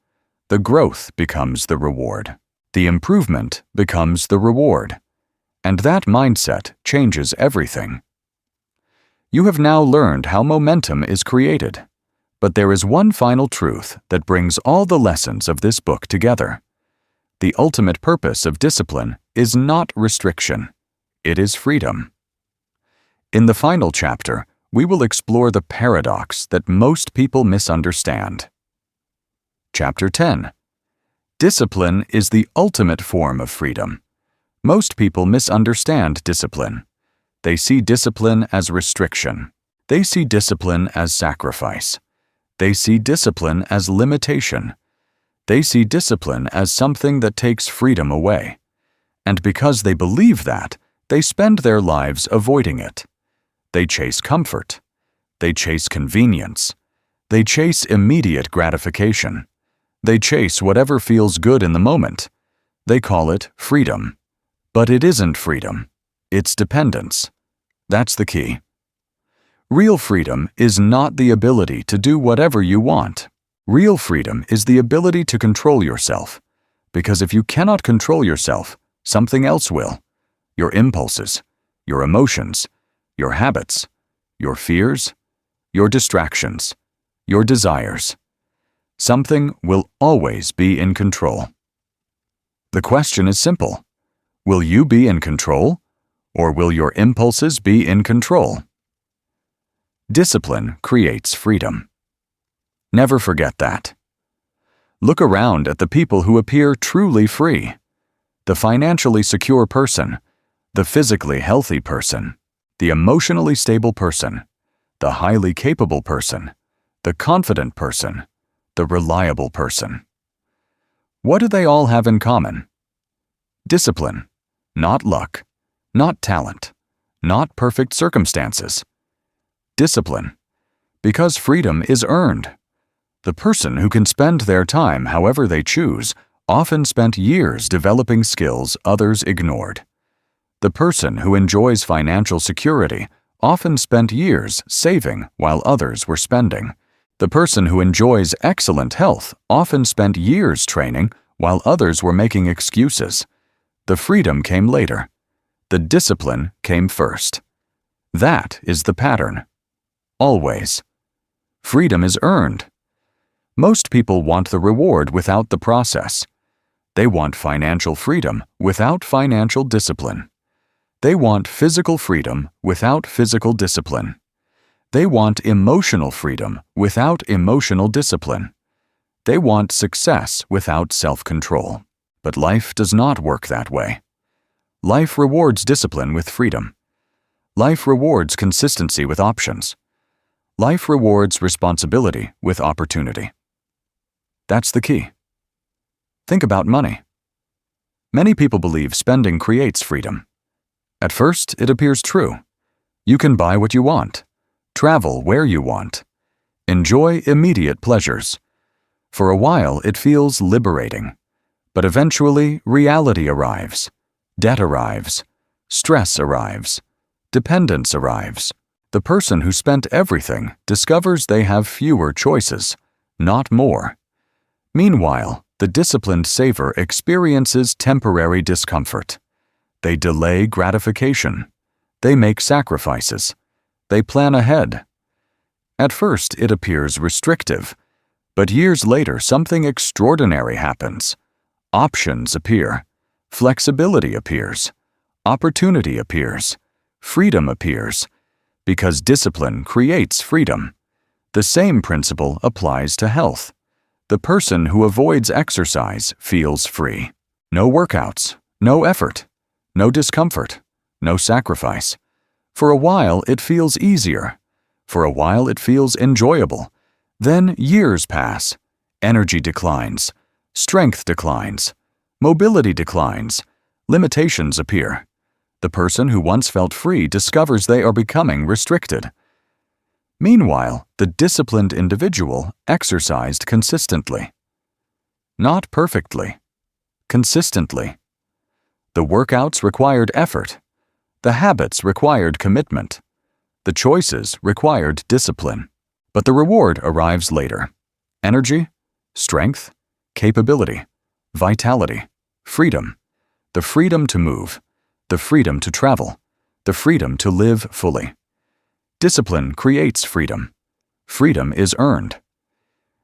The growth becomes the reward. The improvement becomes the reward. And that mindset changes everything. You have now learned how momentum is created. But there is one final truth that brings all the lessons of this book together. The ultimate purpose of discipline is not restriction. It is freedom. In the final chapter, we will explore the paradox that most people misunderstand. Chapter 10. Discipline is the ultimate form of freedom. Most people misunderstand discipline. They see discipline as restriction. They see discipline as sacrifice. They see discipline as limitation. They see discipline as something that takes freedom away. And because they believe that, they spend their lives avoiding it. They chase comfort. They chase convenience. They chase immediate gratification. They chase whatever feels good in the moment. They call it freedom. But it isn't freedom. It's dependence. That's the key. Real freedom is not the ability to do whatever you want. Real freedom is the ability to control yourself. Because if you cannot control yourself, something else will. Your impulses, your emotions, your habits, your fears, your distractions, your desires. Something will always be in control. The question is simple. Will you be in control, or will your impulses be in control? Discipline creates freedom. Never forget that. Look around at the people who appear truly free. The financially secure person, the physically healthy person, the emotionally stable person, the highly capable person, the confident person, the reliable person. What do they all have in common? Discipline, not luck, not talent, not perfect circumstances. Discipline, because freedom is earned. The person who can spend their time however they choose often spent years developing skills others ignored. The person who enjoys financial security often spent years saving while others were spending. The person who enjoys excellent health often spent years training while others were making excuses. The freedom came later. The discipline came first. That is the pattern. Always. Freedom is earned. Most people want the reward without the process. They want financial freedom without financial discipline. They want physical freedom without physical discipline. They want emotional freedom without emotional discipline. They want success without self-control. But life does not work that way. Life rewards discipline with freedom. Life rewards consistency with options. Life rewards responsibility with opportunity. That's the key. Think about money. Many people believe spending creates freedom. At first, it appears true. You can buy what you want, travel where you want, enjoy immediate pleasures. For a while, it feels liberating. But eventually, reality arrives. Debt arrives. Stress arrives. Dependence arrives. The person who spent everything discovers they have fewer choices, not more. Meanwhile, the disciplined saver experiences temporary discomfort. They delay gratification. They make sacrifices. They plan ahead. At first, it appears restrictive, but years later, something extraordinary happens. Options appear. Flexibility appears. Opportunity appears. Freedom appears. Because discipline creates freedom. The same principle applies to health. The person who avoids exercise feels free. No workouts, no effort, no discomfort, no sacrifice. For a while, it feels easier. For a while, it feels enjoyable. Then years pass. Energy declines. Strength declines. Mobility declines. Limitations appear. The person who once felt free discovers they are becoming restricted. Meanwhile, the disciplined individual exercised consistently. Not perfectly. Consistently. The workouts required effort. The habits required commitment. The choices required discipline. But the reward arrives later. Energy, strength, capability, vitality, freedom. The freedom to move. The freedom to travel. The freedom to live fully. Discipline creates freedom. Freedom is earned.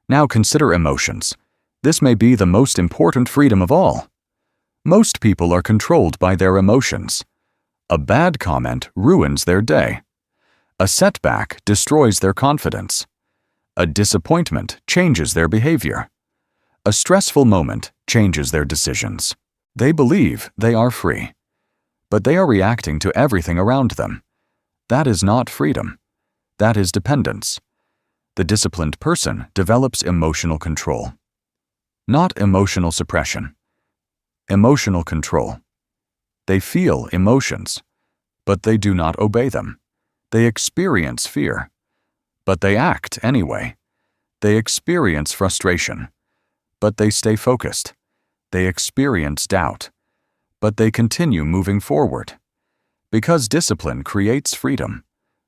Now consider emotions. This may be the most important freedom of all. Most people are controlled by their emotions. A bad comment ruins their day. A setback destroys their confidence. A disappointment changes their behavior. A stressful moment changes their decisions. They believe they are free, but they are reacting to everything around them. That is not freedom. That is dependence. The disciplined person develops emotional control. Not emotional suppression. Emotional control. They feel emotions, but they do not obey them. They experience fear, but they act anyway. They experience frustration, but they stay focused. They experience doubt, but they continue moving forward. Because discipline creates freedom,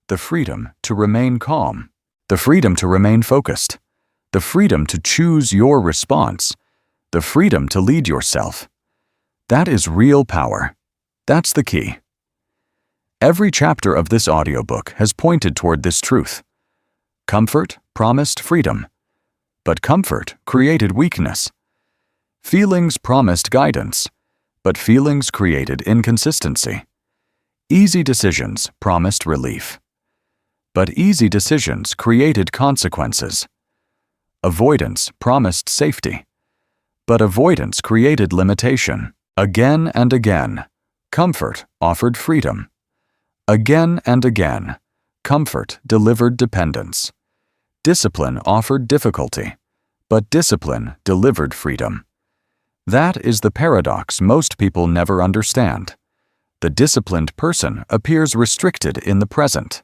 the freedom to remain calm, the freedom to remain focused, the freedom to choose your response, the freedom to lead yourself. That is real power. That's the key. Every chapter of this audiobook has pointed toward this truth. Comfort promised freedom, but comfort created weakness. Feelings promised guidance, but feelings created inconsistency. Easy decisions promised relief, but easy decisions created consequences. Avoidance promised safety, but avoidance created limitation. Again and again, comfort offered freedom. Again and again, comfort delivered dependence. Discipline offered difficulty, but discipline delivered freedom. That is the paradox most people never understand. The disciplined person appears restricted in the present.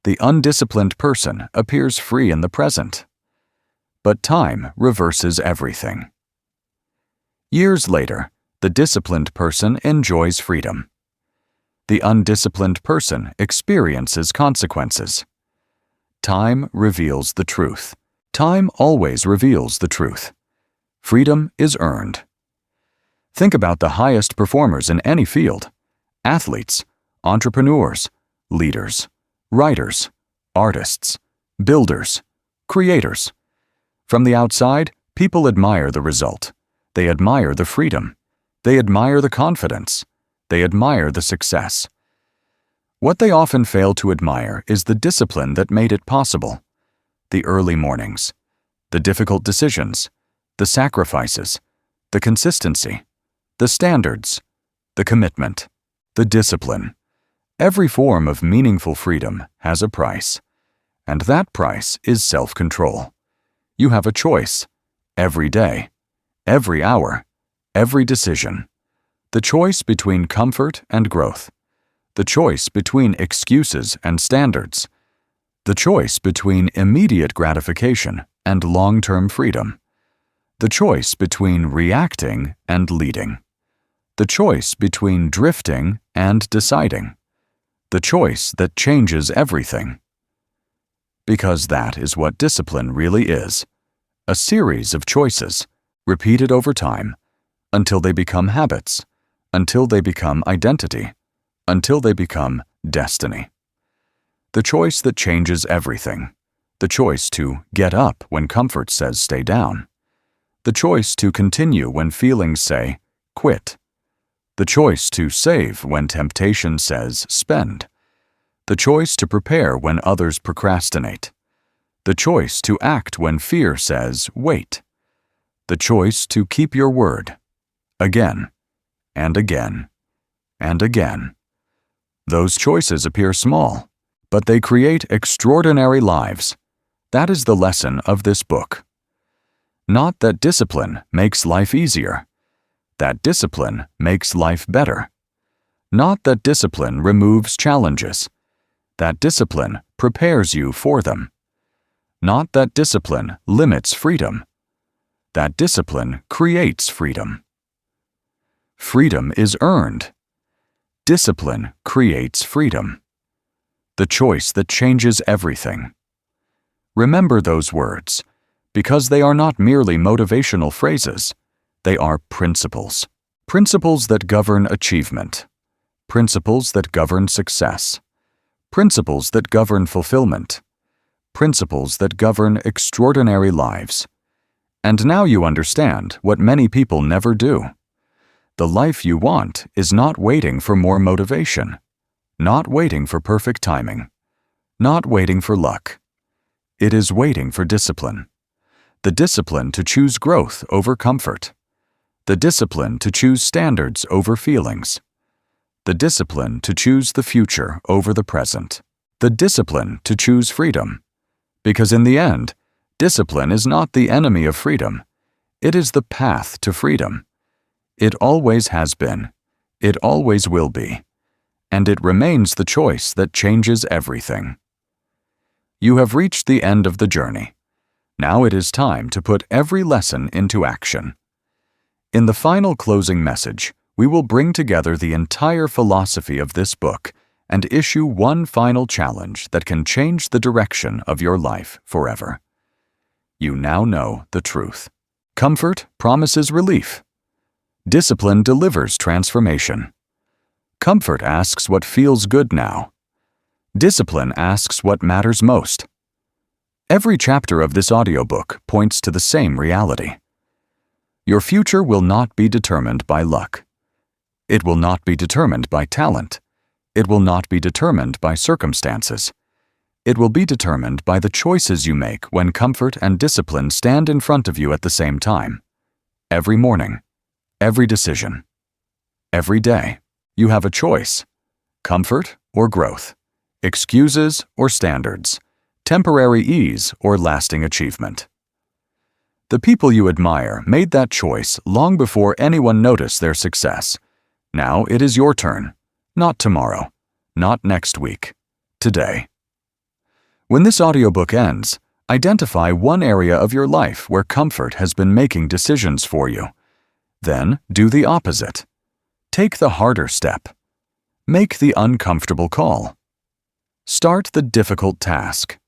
The undisciplined person appears free in the present. But time reverses everything. Years later, the disciplined person enjoys freedom. The undisciplined person experiences consequences. Time reveals the truth. Time always reveals the truth. Freedom is earned. Think about the highest performers in any field: athletes, entrepreneurs, leaders, writers, artists, builders, creators. From the outside, people admire the result. They admire the freedom. They admire the confidence. They admire the success. What they often fail to admire is the discipline that made it possible. The early mornings, the difficult decisions, the sacrifices, the consistency, the standards, the commitment, the discipline. Every form of meaningful freedom has a price, and that price is self-control. You have a choice, every day, every hour, every decision. The choice between comfort and growth. The choice between excuses and standards. The choice between immediate gratification and long-term freedom. The choice between reacting and leading. The choice between drifting and deciding. The choice that changes everything. Because that is what discipline really is. A series of choices, repeated over time, until they become habits, until they become identity, until they become destiny. The choice that changes everything. The choice to get up when comfort says stay down. The choice to continue when feelings say quit. The choice to save when temptation says spend. The choice to prepare when others procrastinate. The choice to act when fear says wait. The choice to keep your word. Again, and again, and again. Those choices appear small, but they create extraordinary lives. That is the lesson of this book. Not that discipline makes life easier. That discipline makes life better. Not that discipline removes challenges. That discipline prepares you for them. Not that discipline limits freedom. That discipline creates freedom. Freedom is earned. Discipline creates freedom. The choice that changes everything. Remember those words, because they are not merely motivational phrases. They are principles. Principles that govern achievement. Principles that govern success. Principles that govern fulfillment. Principles that govern extraordinary lives. And now you understand what many people never do. The life you want is not waiting for more motivation, not waiting for perfect timing, not waiting for luck. It is waiting for discipline. The discipline to choose growth over comfort. The discipline to choose standards over feelings. The discipline to choose the future over the present. The discipline to choose freedom. Because in the end, discipline is not the enemy of freedom. It is the path to freedom. It always has been. It always will be. And it remains the choice that changes everything. You have reached the end of the journey. Now it is time to put every lesson into action. In the final closing message, we will bring together the entire philosophy of this book and issue one final challenge that can change the direction of your life forever. You now know the truth. Comfort promises relief. Discipline delivers transformation. Comfort asks what feels good now. Discipline asks what matters most. Every chapter of this audiobook points to the same reality. Your future will not be determined by luck. It will not be determined by talent. It will not be determined by circumstances. It will be determined by the choices you make when comfort and discipline stand in front of you at the same time. Every morning, every decision, every day, you have a choice: comfort or growth, excuses or standards, temporary ease or lasting achievement. The people you admire made that choice long before anyone noticed their success. Now it is your turn. Not tomorrow, not next week, today. When this audiobook ends, identify one area of your life where comfort has been making decisions for you. Then do the opposite. Take the harder step. Make the uncomfortable call. Start the difficult task.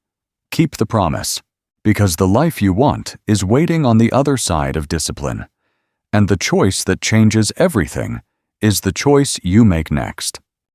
Keep the promise, because the life you want is waiting on the other side of discipline, and the choice that changes everything is the choice you make next.